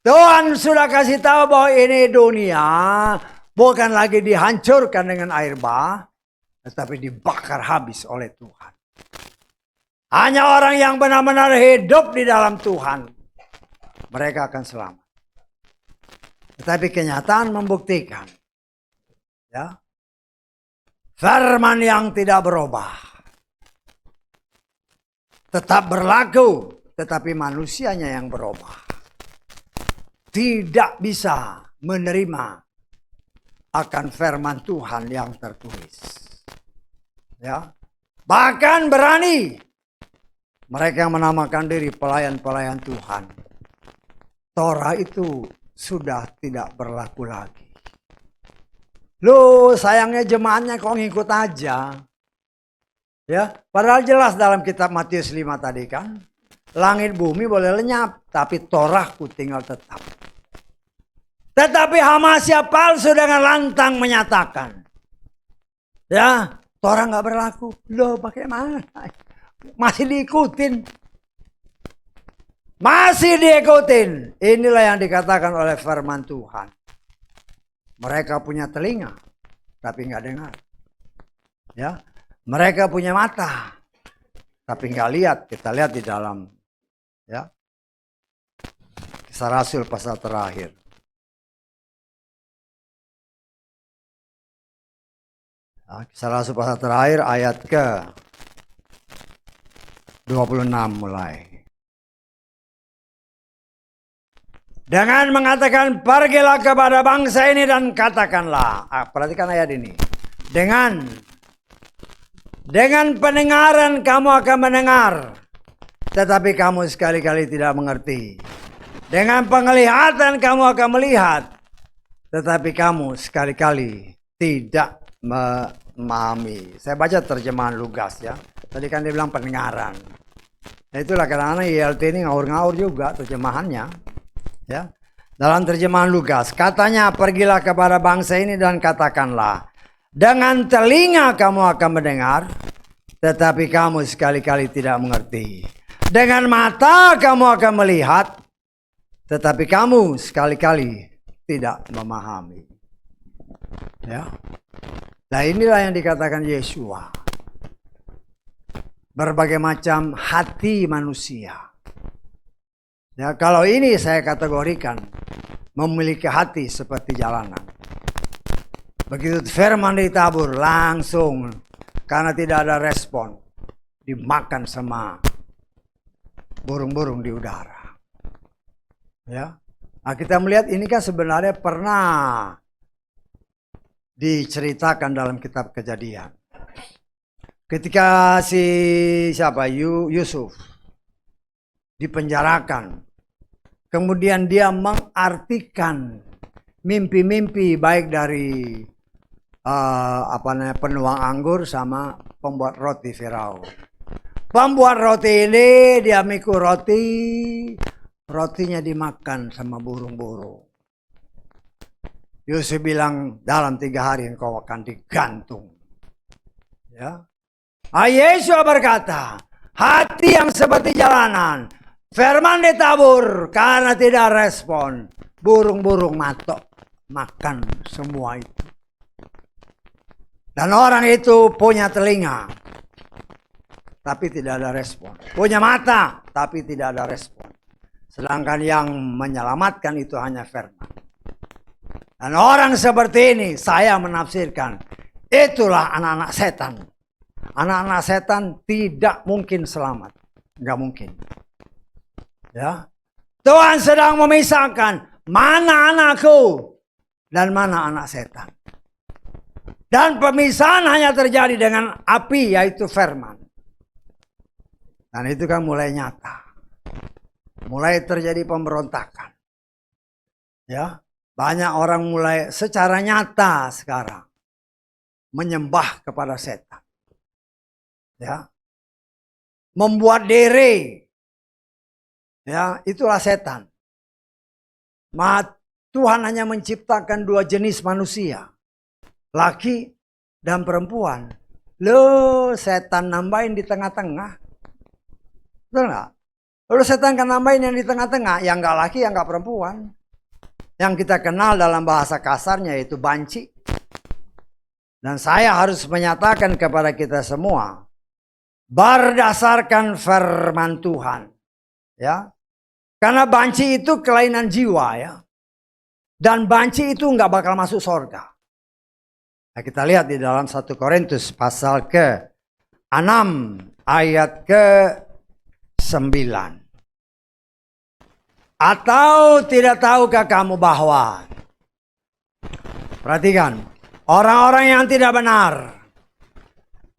Tuhan sudah kasih tahu bahwa ini dunia bukan lagi dihancurkan dengan air bah, tetapi dibakar habis oleh Tuhan. Hanya orang yang benar-benar hidup di dalam Tuhan, mereka akan selamat. Tetapi kenyataan membuktikan, ya, firman yang tidak berubah tetap berlaku, tetapi manusianya yang berubah. Tidak bisa menerima akan firman Tuhan yang tertulis. Ya. Bahkan berani mereka yang menamakan diri pelayan-pelayan Tuhan. Torah itu sudah tidak berlaku lagi. Loh, sayangnya jemaatnya kok ngikut aja. Ya, padahal jelas dalam kitab Matius 5 tadi kan, langit bumi boleh lenyap, tapi Torahku tinggal tetap. Tetapi Hamasya palsu dengan lantang menyatakan, ya, Torah nggak berlaku. Loh, bagaimana? Masih diikutin. Masih diikutin. Inilah yang dikatakan oleh firman Tuhan. Mereka punya telinga, tapi nggak dengar. Ya, mereka punya mata, tapi nggak lihat. Kita lihat di dalam, ya, Kisah Rasul pasal terakhir. Ya, Kisah Rasul pasal terakhir ayat ke 26 mulai. Dengan mengatakan, pergilah kepada bangsa ini dan katakanlah. Perhatikan ayat ini. Dengan pendengaran kamu akan mendengar, tetapi kamu sekali-kali tidak mengerti. Dengan penglihatan kamu akan melihat, tetapi kamu sekali-kali tidak memahami. Saya baca terjemahan Lugas, ya. Tadi kan dia bilang pendengaran. Nah, itulah kadang-kadang ILT ini ngawur-ngawur juga terjemahannya. Ya. Dalam terjemahan Lugas, katanya, pergilah kepada bangsa ini dan katakanlah, dengan telinga kamu akan mendengar, tetapi kamu sekali-kali tidak mengerti. Dengan mata kamu akan melihat, tetapi kamu sekali-kali tidak memahami. Ya. Nah, inilah yang dikatakan Yesua. Berbagai macam hati manusia. Ya, kalau ini saya kategorikan memiliki hati seperti jalanan. Begitu firman ditabur, langsung karena tidak ada respon, dimakan sama burung-burung di udara. Ya, nah, kita melihat ini kan sebenarnya pernah diceritakan dalam kitab Kejadian. Ketika Yusuf dipenjarakan, kemudian dia mengartikan mimpi-mimpi baik dari penuang anggur sama pembuat roti Firaun. Pembuat roti ini dia mikul roti, rotinya dimakan sama burung-burung. Yusuf bilang, dalam 3 hari engkau akan digantung. Ya. Yesus berkata, hati yang seperti jalanan, firman ditabur karena tidak respon, burung-burung matok makan semua itu. Dan orang itu punya telinga, tapi tidak ada respon. Punya mata, tapi tidak ada respon. Sedangkan yang menyelamatkan itu hanya firman. Dan orang seperti ini, saya menafsirkan, itulah anak-anak setan. Anak-anak setan tidak mungkin selamat. Nggak mungkin. Ya. Tuhan sedang memisahkan, mana anakku dan mana anak setan. Dan pemisahan hanya terjadi dengan api, yaitu firman. Dan itu kan mulai nyata. Mulai terjadi pemberontakan. Ya, banyak orang mulai secara nyata sekarang menyembah kepada setan. Ya. Membuat dere. Ya, itulah setan. Tuhan hanya menciptakan dua jenis manusia. Laki dan perempuan. Loh, setan nambahin di tengah-tengah. Betul nggak? Lalu setan kan nambahin yang di tengah-tengah, yang nggak laki, yang nggak perempuan. Yang kita kenal dalam bahasa kasarnya yaitu banci. Dan saya harus menyatakan kepada kita semua, berdasarkan firman Tuhan, ya, karena banci itu kelainan jiwa, ya, dan banci itu nggak bakal masuk surga. Nah, kita lihat di dalam 1 Korintus pasal ke-6 ayat ke-9. Atau tidak tahukah kamu bahwa, perhatikan, orang-orang yang tidak benar,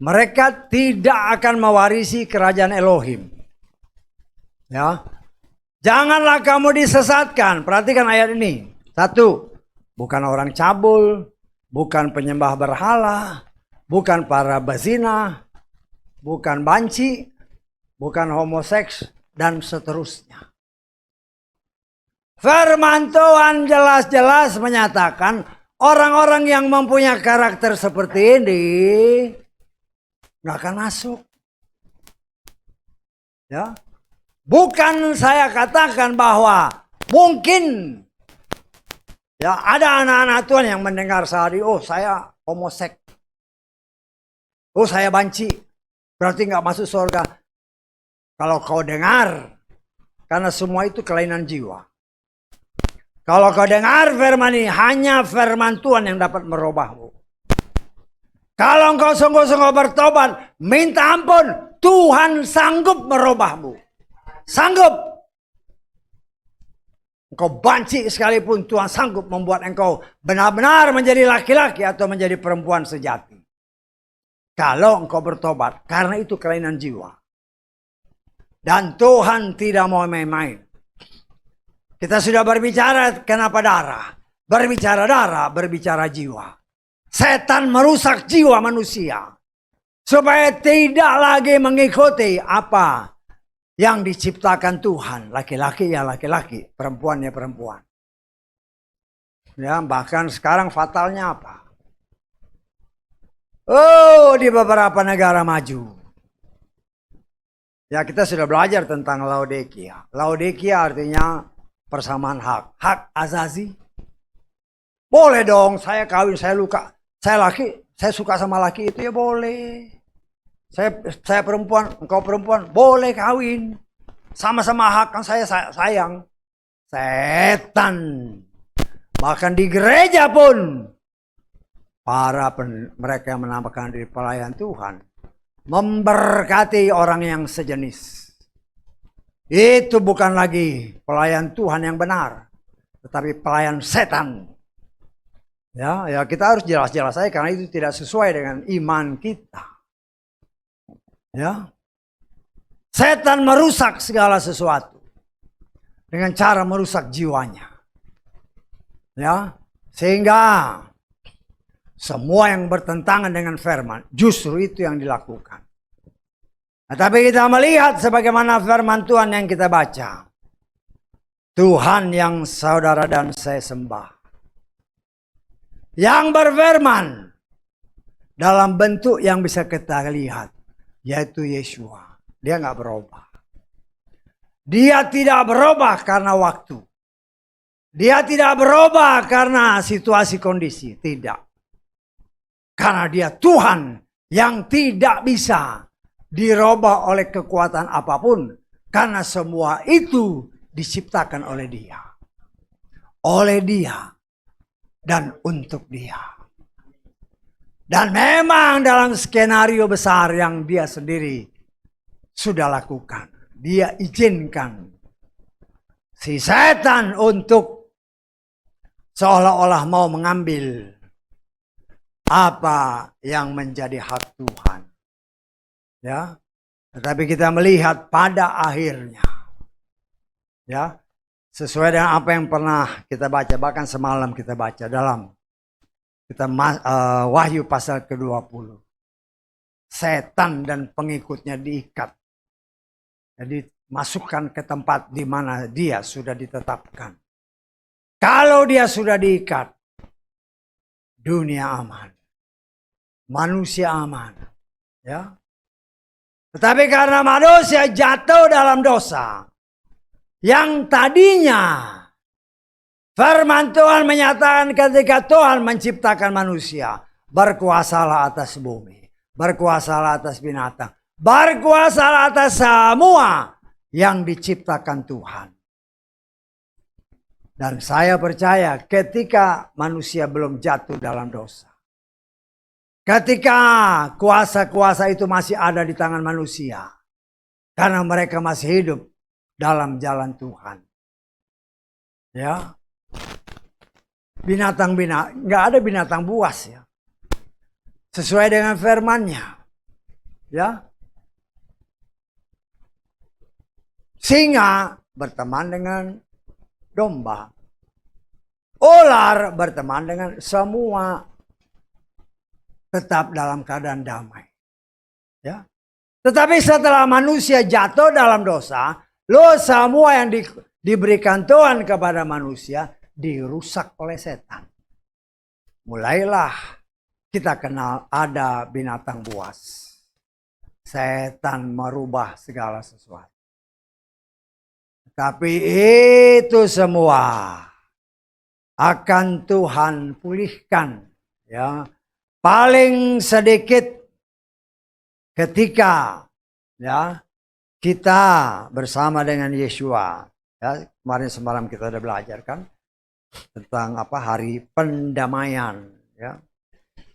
mereka tidak akan mewarisi kerajaan Elohim. Ya, janganlah kamu disesatkan. Perhatikan ayat ini. 1, bukan orang cabul, bukan penyembah berhala, bukan para bezina, bukan banci, bukan homoseks, dan seterusnya. Firman Tuhan jelas-jelas menyatakan orang-orang yang mempunyai karakter seperti ini nggak akan masuk. Ya, bukan saya katakan bahwa mungkin ya ada anak-anak Tuhan yang mendengar sehari, oh saya homoseks, oh saya banci, berarti nggak masuk surga. Kalau kau dengar, karena semua itu kelainan jiwa. Kalau kau dengar firman ini, hanya firman Tuhan yang dapat merubahmu. Kalau engkau sungguh-sungguh bertobat, minta ampun, Tuhan sanggup merubahmu. Sanggup. Engkau banci sekalipun, Tuhan sanggup membuat engkau benar-benar menjadi laki-laki atau menjadi perempuan sejati. Kalau engkau bertobat, karena itu kelainan jiwa. Dan Tuhan tidak mau main-main. Kita sudah berbicara kenapa darah. Berbicara darah, berbicara jiwa. Setan merusak jiwa manusia. Supaya tidak lagi mengikuti apa yang diciptakan Tuhan. Laki-laki ya laki-laki, perempuan ya perempuan. Ya, bahkan sekarang fatalnya apa? Oh, di beberapa negara maju. Ya, kita sudah belajar tentang Laodikia. Laodikia artinya persamaan hak. Hak azazi. Boleh dong, saya kawin, saya laki, saya suka sama laki itu ya boleh. Saya perempuan, engkau perempuan, boleh kawin. Sama-sama hak kan saya sayang. Setan. Bahkan di gereja pun mereka yang menamakan diri pelayan Tuhan memberkati orang yang sejenis. Itu bukan lagi pelayan Tuhan yang benar, tetapi pelayan setan. Ya, kita harus jelas-jelas saja karena itu tidak sesuai dengan iman kita. Ya. Setan merusak segala sesuatu dengan cara merusak jiwanya. Ya, sehingga semua yang bertentangan dengan firman justru itu yang dilakukan. Nah, tapi kita melihat sebagaimana firman Tuhan yang kita baca. Tuhan yang saudara dan saya sembah. Yang berfirman dalam bentuk yang bisa kita lihat. Yaitu Yeshua. Dia nggak berubah. Dia tidak berubah karena waktu. Dia tidak berubah karena situasi kondisi. Tidak. Karena dia Tuhan yang tidak bisa dirubah oleh kekuatan apapun. Karena semua itu diciptakan oleh dia. Oleh dia. Dan untuk dia. Dan memang dalam skenario besar yang dia sendiri sudah lakukan. Dia izinkan si setan untuk seolah-olah mau mengambil apa yang menjadi hak Tuhan. Ya, tetapi kita melihat pada akhirnya, ya, sesuai dengan apa yang pernah kita baca, bahkan semalam kita baca dalam Wahyu pasal ke-20. Setan dan pengikutnya diikat. Jadi masukkan ke tempat di mana dia sudah ditetapkan. Kalau dia sudah diikat, dunia aman. Manusia aman. Ya. Tetapi karena manusia jatuh dalam dosa, yang tadinya firman Tuhan menyatakan ketika Tuhan menciptakan manusia, berkuasalah atas bumi, berkuasalah atas binatang, berkuasalah atas semua yang diciptakan Tuhan. Dan saya percaya ketika manusia belum jatuh dalam dosa, ketika kuasa-kuasa itu masih ada di tangan manusia, karena mereka masih hidup dalam jalan Tuhan. Ya, nggak ada binatang buas ya, sesuai dengan firman-Nya. Ya, singa berteman dengan domba, ular berteman dengan semua, tetap dalam keadaan damai. Ya, tetapi setelah manusia jatuh dalam dosa, semua yang diberikan Tuhan kepada manusia dirusak oleh setan. Mulailah kita kenal ada binatang buas. Setan merubah segala sesuatu. Tapi itu semua akan Tuhan pulihkan. Ya, paling sedikit ketika ya kita bersama dengan Yesua. Ya, kemarin semalam kita sudah belajar kan tentang hari pendamaian. Ya,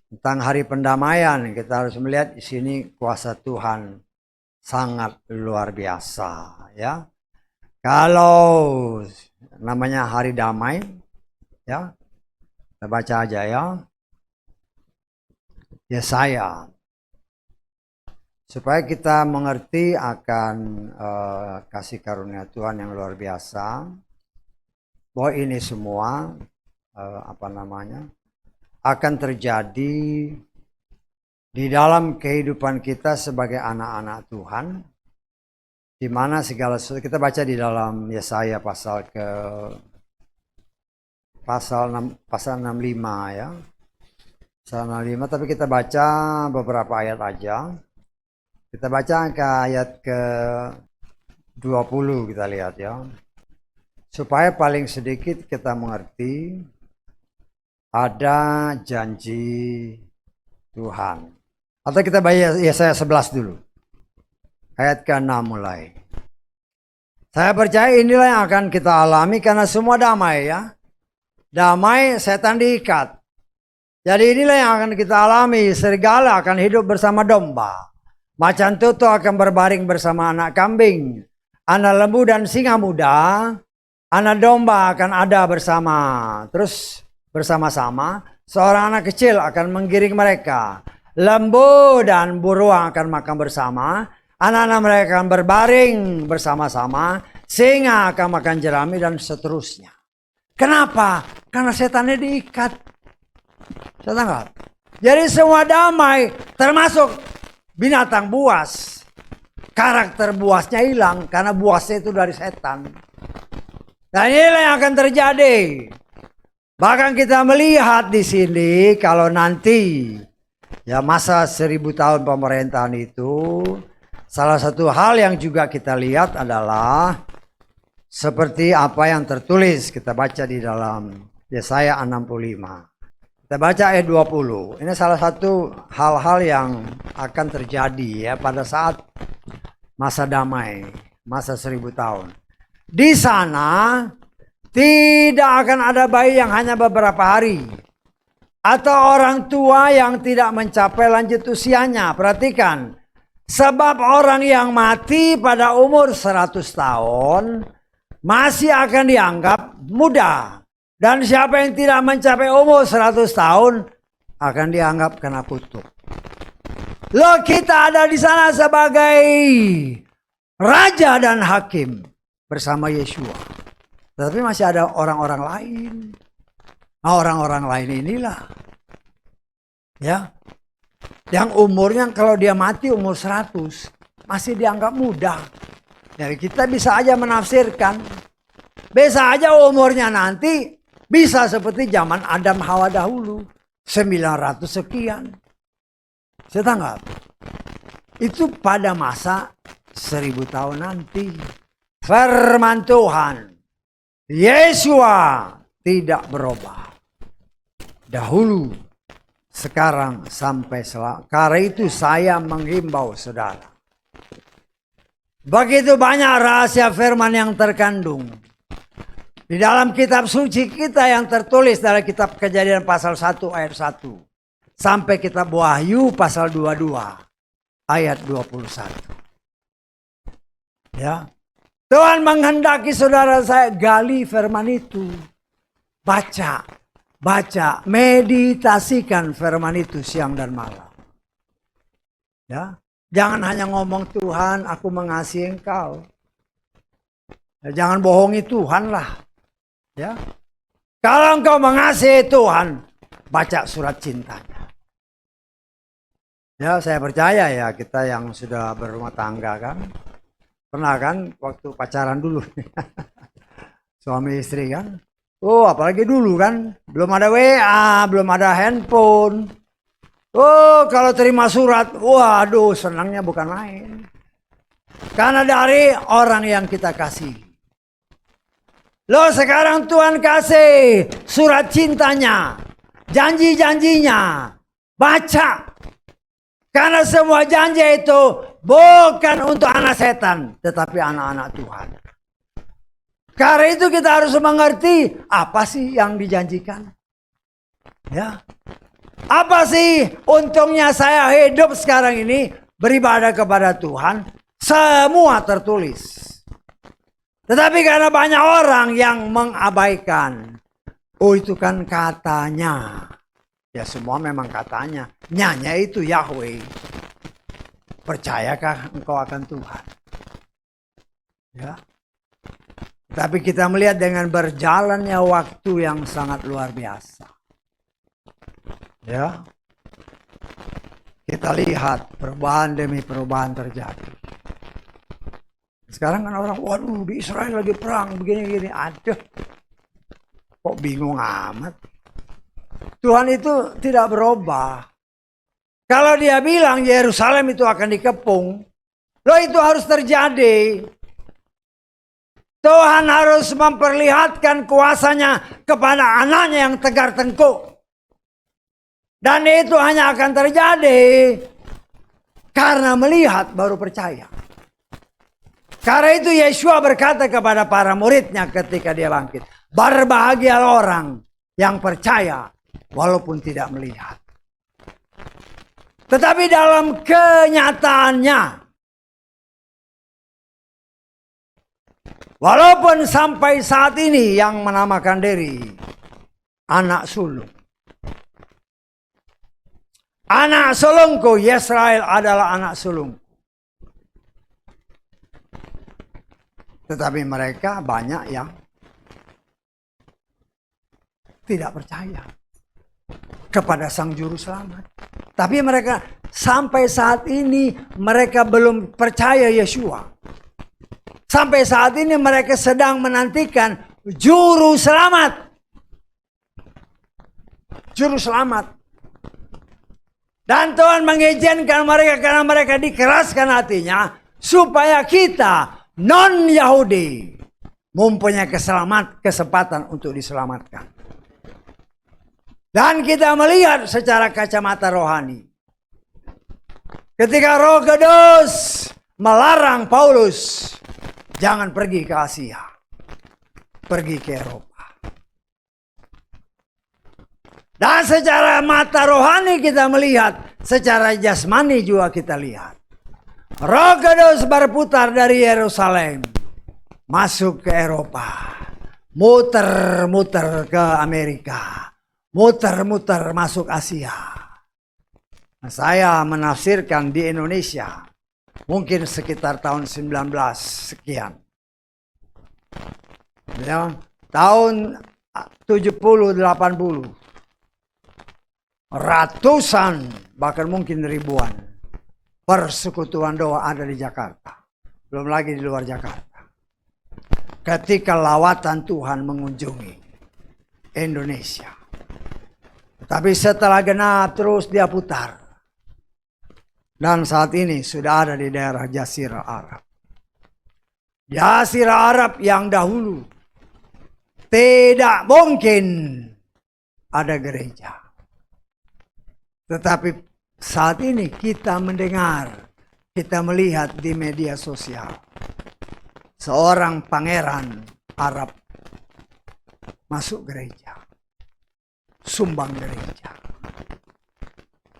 tentang hari pendamaian kita harus melihat di sini kuasa Tuhan sangat luar biasa. Ya. Kalau namanya hari damai, ya, kita baca aja ya. Yesaya. Supaya kita mengerti akan kasih karunia Tuhan yang luar biasa. Bahwa ini semua akan terjadi di dalam kehidupan kita sebagai anak-anak Tuhan. Di mana segala sesuatu kita baca di dalam Yesaya pasal 65 ya. Pasal 65, tapi kita baca beberapa ayat aja. Kita baca ke ayat ke-20 kita lihat ya. Supaya paling sedikit kita mengerti ada janji Tuhan. Atau kita baca Yesaya 11 dulu. Ayat ke-6 mulai. Saya percaya inilah yang akan kita alami karena semua damai ya. Damai, setan diikat. Jadi inilah yang akan kita alami. Serigala akan hidup bersama domba. Macan tutul akan berbaring bersama anak kambing. Anak lembu dan singa muda. Anak domba akan ada bersama. Terus bersama-sama. Seorang anak kecil akan menggiring mereka. Lembu dan burung akan makan bersama. Anak-anak mereka akan berbaring bersama-sama. Singa akan makan jerami dan seterusnya. Kenapa? Karena setannya diikat. Setan enggak? Jadi semua damai, termasuk binatang buas. Karakter buasnya hilang karena buasnya itu dari setan. Dan inilah yang akan terjadi. Bahkan kita melihat di sini kalau nanti ya masa 1000 tahun pemerintahan itu, salah satu hal yang juga kita lihat adalah seperti apa yang tertulis kita baca di dalam Yesaya 65. Kita baca ayat 20. Ini salah satu hal-hal yang akan terjadi ya pada saat masa damai, masa 1000 tahun. Di sana tidak akan ada bayi yang hanya beberapa hari. Atau orang tua yang tidak mencapai lanjut usianya. Perhatikan. Sebab orang yang mati pada umur 100 tahun masih akan dianggap muda. Dan siapa yang tidak mencapai umur 100 tahun akan dianggap kena kutuk. Loh, kita ada di sana sebagai raja dan hakim bersama Yeshua. Tetapi masih ada orang-orang lain. Nah, orang-orang lain inilah ya, yang umurnya kalau dia mati umur 100 masih dianggap muda. Jadi kita bisa aja menafsirkan, bisa aja umurnya nanti bisa seperti zaman Adam Hawa dahulu, 900 sekian. Saya tanggap. Itu pada masa 1000 tahun nanti. Firman Tuhan, Yeshua tidak berubah. Dahulu, sekarang, sampai selamanya. Karena itu saya menghimbau saudara. Begitu banyak rahasia firman yang terkandung di dalam kitab suci kita yang tertulis dalam kitab Kejadian pasal 1 ayat 1. Sampai kitab Wahyu pasal 22 ayat 21. Ya. Tuhan menghendaki saudara saya gali firman itu. Baca, meditasikan firman itu siang dan malam. Ya. Jangan hanya ngomong Tuhan, aku mengasihi engkau. Ya, jangan bohongi Tuhan lah. Ya. Kalau engkau mengasihi Tuhan, baca surat cintanya. Ya, saya percaya ya kita yang sudah berumah tangga kan. Pernah kan waktu pacaran dulu. Suami istri kan. Oh, apalagi dulu kan. Belum ada WA, belum ada handphone. Oh, kalau terima surat, waduh senangnya bukan main. Karena dari orang yang kita kasih. Loh, sekarang Tuhan kasih surat cintanya, janji-janjinya. Baca. Karena semua janji itu bukan untuk anak setan, tetapi anak-anak Tuhan. Karena itu kita harus mengerti apa sih yang dijanjikan. Ya. Apa sih untungnya saya hidup sekarang ini beribadah kepada Tuhan? Semua tertulis. Tetapi karena banyak orang yang mengabaikan. Oh, itu kan katanya. Ya semua memang katanya. Nyanya itu Yahweh. Percayakah engkau akan Tuhan? Ya. Tapi kita melihat dengan berjalannya waktu yang sangat luar biasa. Ya. Kita lihat perubahan demi perubahan terjadi. Sekarang kan orang, waduh di Israel lagi perang begini-gini. Aduh. Kok bingung amat. Tuhan itu tidak berubah. Kalau dia bilang Yerusalem itu akan dikepung, loh itu harus terjadi. Tuhan harus memperlihatkan kuasanya kepada anaknya yang tegar tengkuk. Dan itu hanya akan terjadi karena melihat baru percaya. Karena itu Yeshua berkata kepada para muridnya ketika dia bangkit, berbahagialah orang yang percaya walaupun tidak melihat. Tetapi dalam kenyataannya, walaupun sampai saat ini yang menamakan diri anak sulung. Anak sulungku, Yesrael adalah anak sulung. Tetapi mereka banyak yang tidak percaya kepada Sang Juru Selamat. Tapi mereka sampai saat ini mereka belum percaya Yeshua. Sampai saat ini mereka sedang menantikan Juru Selamat. Juru Selamat. Dan Tuhan mengizinkan mereka karena mereka dikeraskan hatinya supaya kita non-Yahudi mempunyai kesempatan untuk diselamatkan. Dan kita melihat secara kacamata rohani. Ketika Roh Kudus melarang Paulus jangan pergi ke Asia, pergi ke Eropa. Dan secara mata rohani kita melihat, secara jasmani juga kita lihat. Roh Kudus berputar dari Yerusalem masuk ke Eropa, muter-muter ke Amerika, muter-muter masuk Asia. Nah, saya menafsirkan di Indonesia mungkin sekitar tahun 19 sekian. Ya, tahun 70-80. Ratusan bahkan mungkin ribuan persekutuan doa ada di Jakarta. Belum lagi di luar Jakarta. Ketika lawatan Tuhan mengunjungi Indonesia. Tapi setelah genap terus dia putar. Dan saat ini sudah ada di daerah Jazirah Arab. Jazirah Arab yang dahulu tidak mungkin ada gereja. Tetapi saat ini kita mendengar, kita melihat di media sosial. Seorang pangeran Arab masuk gereja. Sumbang gereja.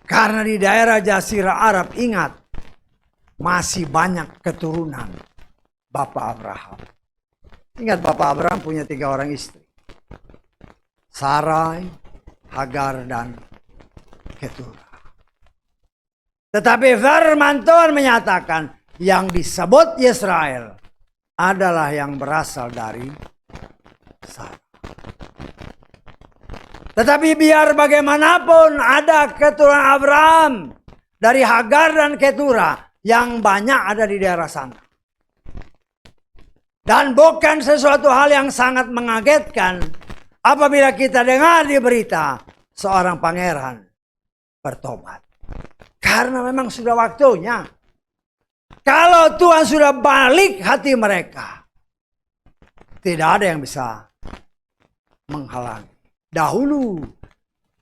Karena di daerah Jazirah Arab, ingat, masih banyak keturunan Bapak Abraham. Ingat Bapak Abraham punya 3 orang istri. Sarai, Hagar, dan Keturah. Tetapi firman Tuhan menyatakan yang disebut Israel adalah yang berasal dari Sarah. Tetapi biar bagaimanapun ada keturunan Abraham dari Hagar dan Keturah yang banyak ada di daerah sana. Dan bukan sesuatu hal yang sangat mengagetkan apabila kita dengar di berita seorang pangeran bertobat. Karena memang sudah waktunya. Kalau Tuhan sudah balik hati mereka, tidak ada yang bisa menghalangi. Dahulu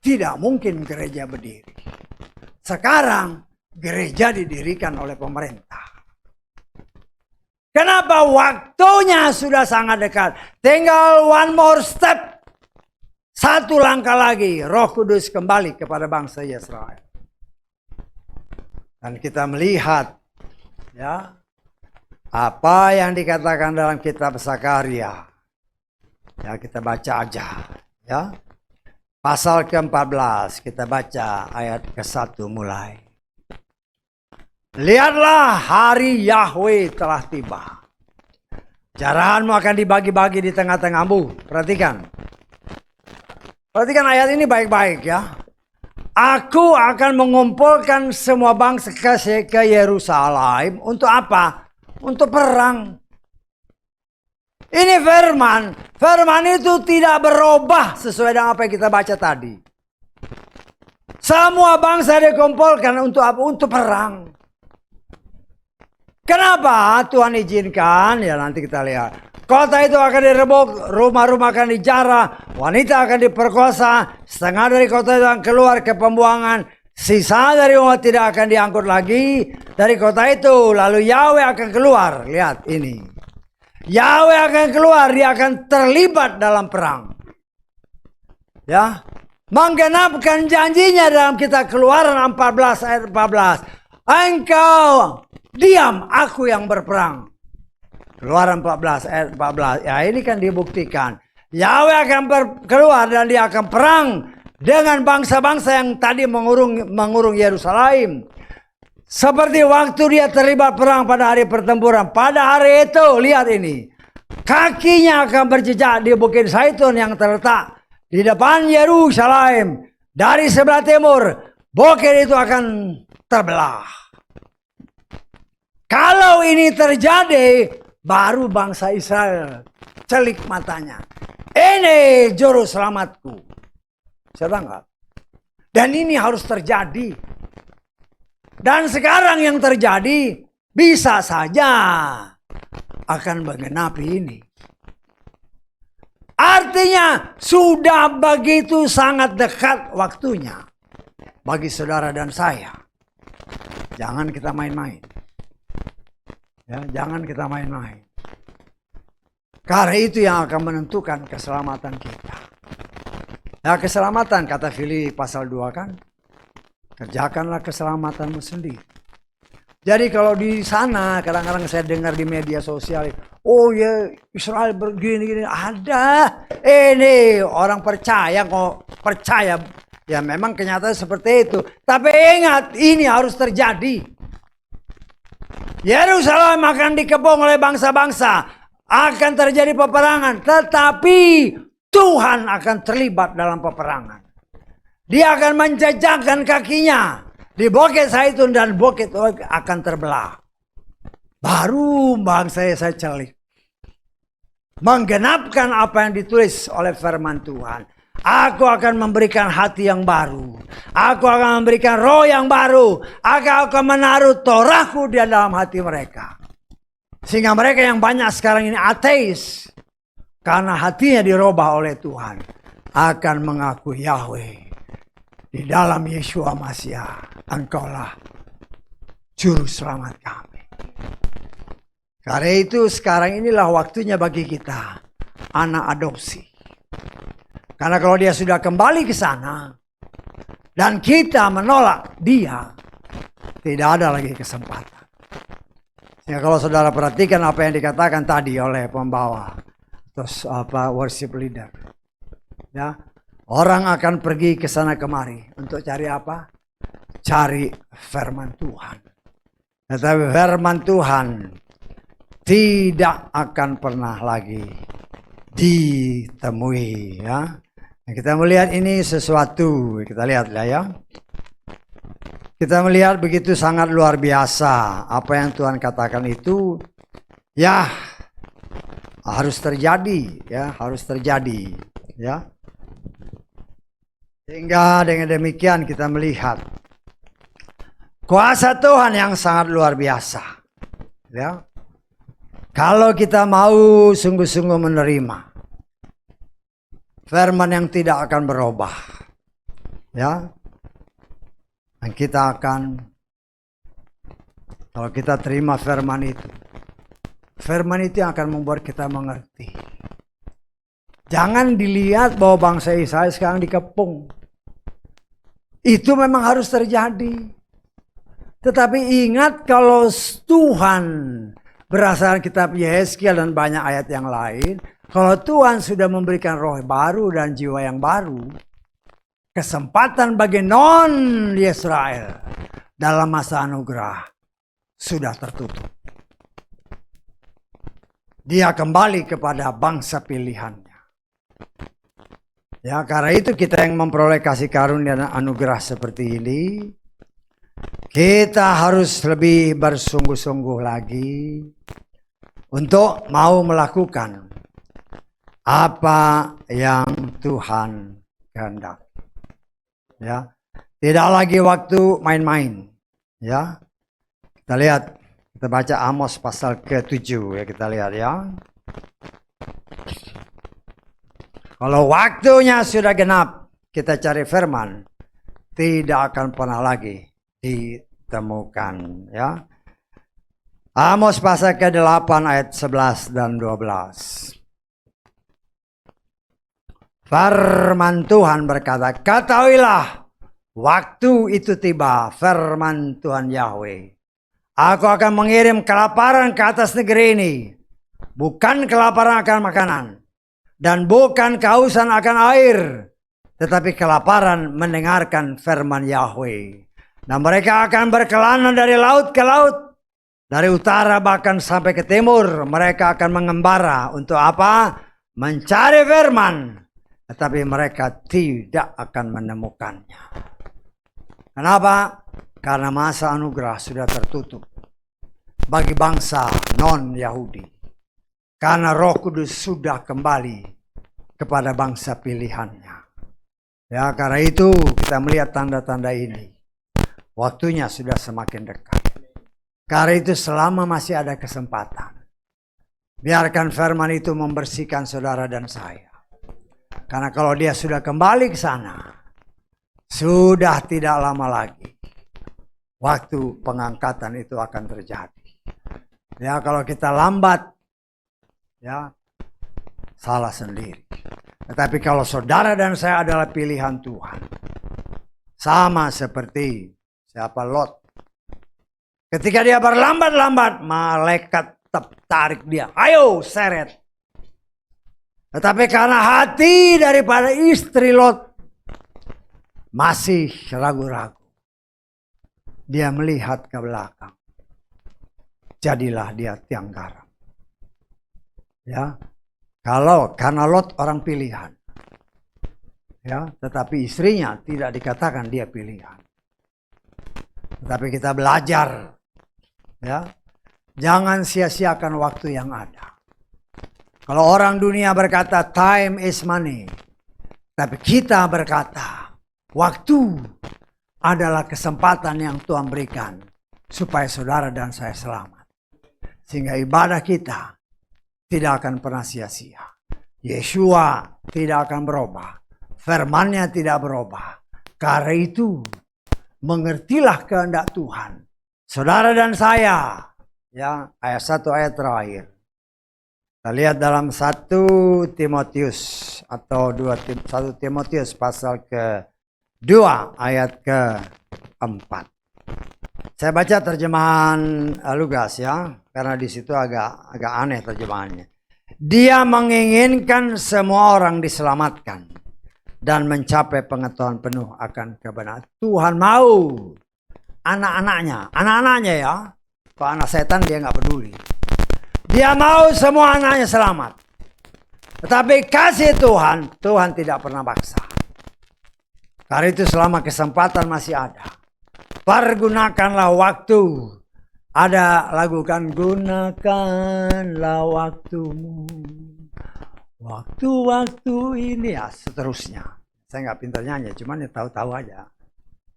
tidak mungkin gereja berdiri. Sekarang gereja didirikan oleh pemerintah. Kenapa? Waktunya sudah sangat dekat. Tinggal one more step. Satu langkah lagi Roh Kudus kembali kepada bangsa Israel. Dan kita melihat ya apa yang dikatakan dalam kitab Zakaria. Ya, kita baca aja. Ya, pasal ke-14 kita baca ayat ke-1 mulai. Lihatlah hari Yahweh telah tiba. Jarahanmu akan dibagi-bagi di tengah-tengahmu. Perhatikan. Perhatikan ayat ini baik-baik ya. Aku akan mengumpulkan semua bangsa ke Yerusalem. Untuk apa? Untuk perang. Ini firman. Firman itu tidak berubah sesuai dengan apa yang kita baca tadi. Semua bangsa dikumpulkan untuk apa? Untuk perang. Kenapa Tuhan izinkan? Ya nanti kita lihat. Kota itu akan direbut, rumah-rumah akan dijarah, wanita akan diperkosa, setengah dari kota itu akan keluar ke pembuangan, sisa dari umat tidak akan diangkut lagi dari kota itu. Lalu Yahweh akan keluar. Lihat ini. Yahweh akan keluar, dia akan terlibat dalam perang. Ya, menggenapkan janjinya dalam kitab Keluaran 14 ayat 14. Engkau diam, aku yang berperang. Keluaran 14 ayat 14. Ya, ini kan dibuktikan. Yahweh akan keluar dan dia akan perang dengan bangsa-bangsa yang tadi mengurung Yerusalem. Seperti waktu dia terlibat perang pada hari pertempuran. Pada hari itu, lihat ini. Kakinya akan berjejak di Bukit Zaitun yang terletak di depan Yerusalem. Dari sebelah timur, bukit itu akan terbelah. Kalau ini terjadi, baru bangsa Israel celik matanya. Ini juru selamatku. Saya anggap. Dan ini harus terjadi. Dan sekarang yang terjadi bisa saja akan menggenapi ini. Artinya sudah begitu sangat dekat waktunya bagi saudara dan saya. Jangan kita main-main. Ya, jangan kita main-main. Karena itu yang akan menentukan keselamatan kita. Ya, keselamatan kata Filipi pasal 2 kan. Kerjakanlah keselamatanmu sendiri. Jadi kalau di sana kadang-kadang saya dengar di media sosial, oh ya Israel begini-gini. Ada. Ini orang percaya kok. Percaya. Ya memang kenyataan seperti itu. Tapi ingat, ini harus terjadi. Yerusalem akan dikepung oleh bangsa-bangsa. Akan terjadi peperangan. Tetapi Tuhan akan terlibat dalam peperangan. Dia akan menjejakkan kakinya di Bukit Zaitun dan Bukit Oik akan terbelah. Baru bangsa saya celik. Menggenapkan apa yang ditulis oleh firman Tuhan. Aku akan memberikan hati yang baru. Aku akan memberikan roh yang baru. Aku akan menaruh Torahku di dalam hati mereka. Sehingga mereka yang banyak sekarang ini ateis. Karena hatinya dirubah oleh Tuhan. Akan mengaku Yahweh. Di dalam Yeshua Masiah, Engkaulah Juru Selamat kami. Karena itu sekarang inilah waktunya bagi kita, anak adopsi. Karena kalau dia sudah kembali ke sana, dan kita menolak dia, tidak ada lagi kesempatan. Ya, kalau saudara perhatikan apa yang dikatakan tadi oleh pembawa, terus worship leader. Ya. Orang akan pergi ke sana kemari untuk cari apa? Cari firman Tuhan. Tetapi firman Tuhan tidak akan pernah lagi ditemui. Ya. Kita melihat ini sesuatu. Kita lihat lah ya. Kita melihat begitu sangat luar biasa. Apa yang Tuhan katakan itu ya harus terjadi. Ya harus terjadi. Ya. Sehingga dengan demikian kita melihat kuasa Tuhan yang sangat luar biasa. Ya. Kalau kita mau sungguh-sungguh menerima firman yang tidak akan berubah. Ya. Dan kita akan, kalau kita terima firman itu yang akan membuat kita mengerti. Jangan dilihat bahwa bangsa Israel sekarang dikepung. Itu memang harus terjadi. Tetapi ingat kalau Tuhan berdasarkan kitab Yeskiel dan banyak ayat yang lain. Kalau Tuhan sudah memberikan roh baru dan jiwa yang baru. Kesempatan bagi non-Israel dalam masa anugerah sudah tertutup. Dia kembali kepada bangsa pilihannya. Ya, karena itu kita yang memperoleh kasih karunia dan anugerah seperti ini, kita harus lebih bersungguh-sungguh lagi untuk mau melakukan apa yang Tuhan kehendaki. Ya, tidak lagi waktu main-main. Ya, kita lihat, kita baca Amos pasal ke-7 ya, kita lihat ya. Kalau waktunya sudah genap, kita cari firman, tidak akan pernah lagi ditemukan. Ya. Amos pasal ke-8 ayat 11 dan 12. Firman Tuhan berkata, ketahuilah, waktu itu tiba, firman Tuhan Yahweh. Aku akan mengirim kelaparan ke atas negeri ini, bukan kelaparan akan makanan. Dan bukan kehausan akan air, tetapi kelaparan mendengarkan firman Yahweh. Dan mereka akan berkelana dari laut ke laut, dari utara bahkan sampai ke timur. Mereka akan mengembara untuk apa? Mencari firman, tetapi mereka tidak akan menemukannya. Kenapa? Karena masa anugerah sudah tertutup bagi bangsa non-Yahudi. Karena Roh Kudus sudah kembali kepada bangsa pilihannya. Ya, karena itu kita melihat tanda-tanda ini. Waktunya sudah semakin dekat. Karena itu selama masih ada kesempatan, biarkan firman itu membersihkan saudara dan saya. Karena kalau dia sudah kembali ke sana, sudah tidak lama lagi waktu pengangkatan itu akan terjadi. Ya, kalau kita lambat, ya salah sendiri. Tetapi kalau saudara dan saya adalah pilihan Tuhan, sama seperti siapa Lot. Ketika dia berlambat-lambat, malaikat tetap tarik dia. Ayo seret. Tetapi karena hati daripada istri Lot masih ragu-ragu. Dia melihat ke belakang. Jadilah dia tiang garam. Ya, karena Lot orang pilihan. Ya, tetapi istrinya tidak dikatakan dia pilihan. Tetapi kita belajar, ya, jangan sia-siakan waktu yang ada. Kalau orang dunia berkata time is money, tapi kita berkata waktu adalah kesempatan yang Tuhan berikan supaya saudara dan saya selamat. Sehingga ibadah kita tidak akan pernah sia-sia. Yeshua tidak akan berubah. Firman-Nya tidak berubah. Karena itu, mengertilah kehendak Tuhan. Saudara dan saya, ya, ayat 1 ayat terakhir. Kita lihat dalam 1 Timotius atau 1 Timotius pasal ke-2 ayat ke-4. Saya baca terjemahan Lugas ya, karena di situ agak aneh terjemahannya. Dia menginginkan semua orang diselamatkan dan mencapai pengetahuan penuh akan kebenaran. Tuhan mau anak-anaknya ya. Kalau anak setan dia nggak peduli. Dia mau semua anaknya selamat. Tetapi kasih Tuhan tidak pernah paksa. Karena itu selama kesempatan masih ada, pergunakanlah waktu. Ada lagu kan, gunakanlah waktumu. Waktu-waktu ini ya seterusnya. Saya nggak pintar nyanyi, cuman ya tahu-tahu aja.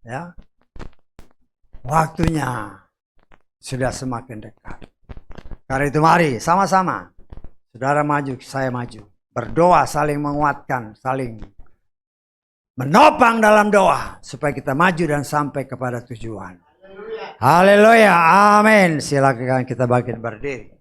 Ya, waktunya sudah semakin dekat. Karena itu mari sama-sama, saudara maju, saya maju, berdoa saling menguatkan, saling menopang dalam doa supaya kita maju dan sampai kepada tujuan. Haleluya, amin. Silakan kita bangkit berdiri.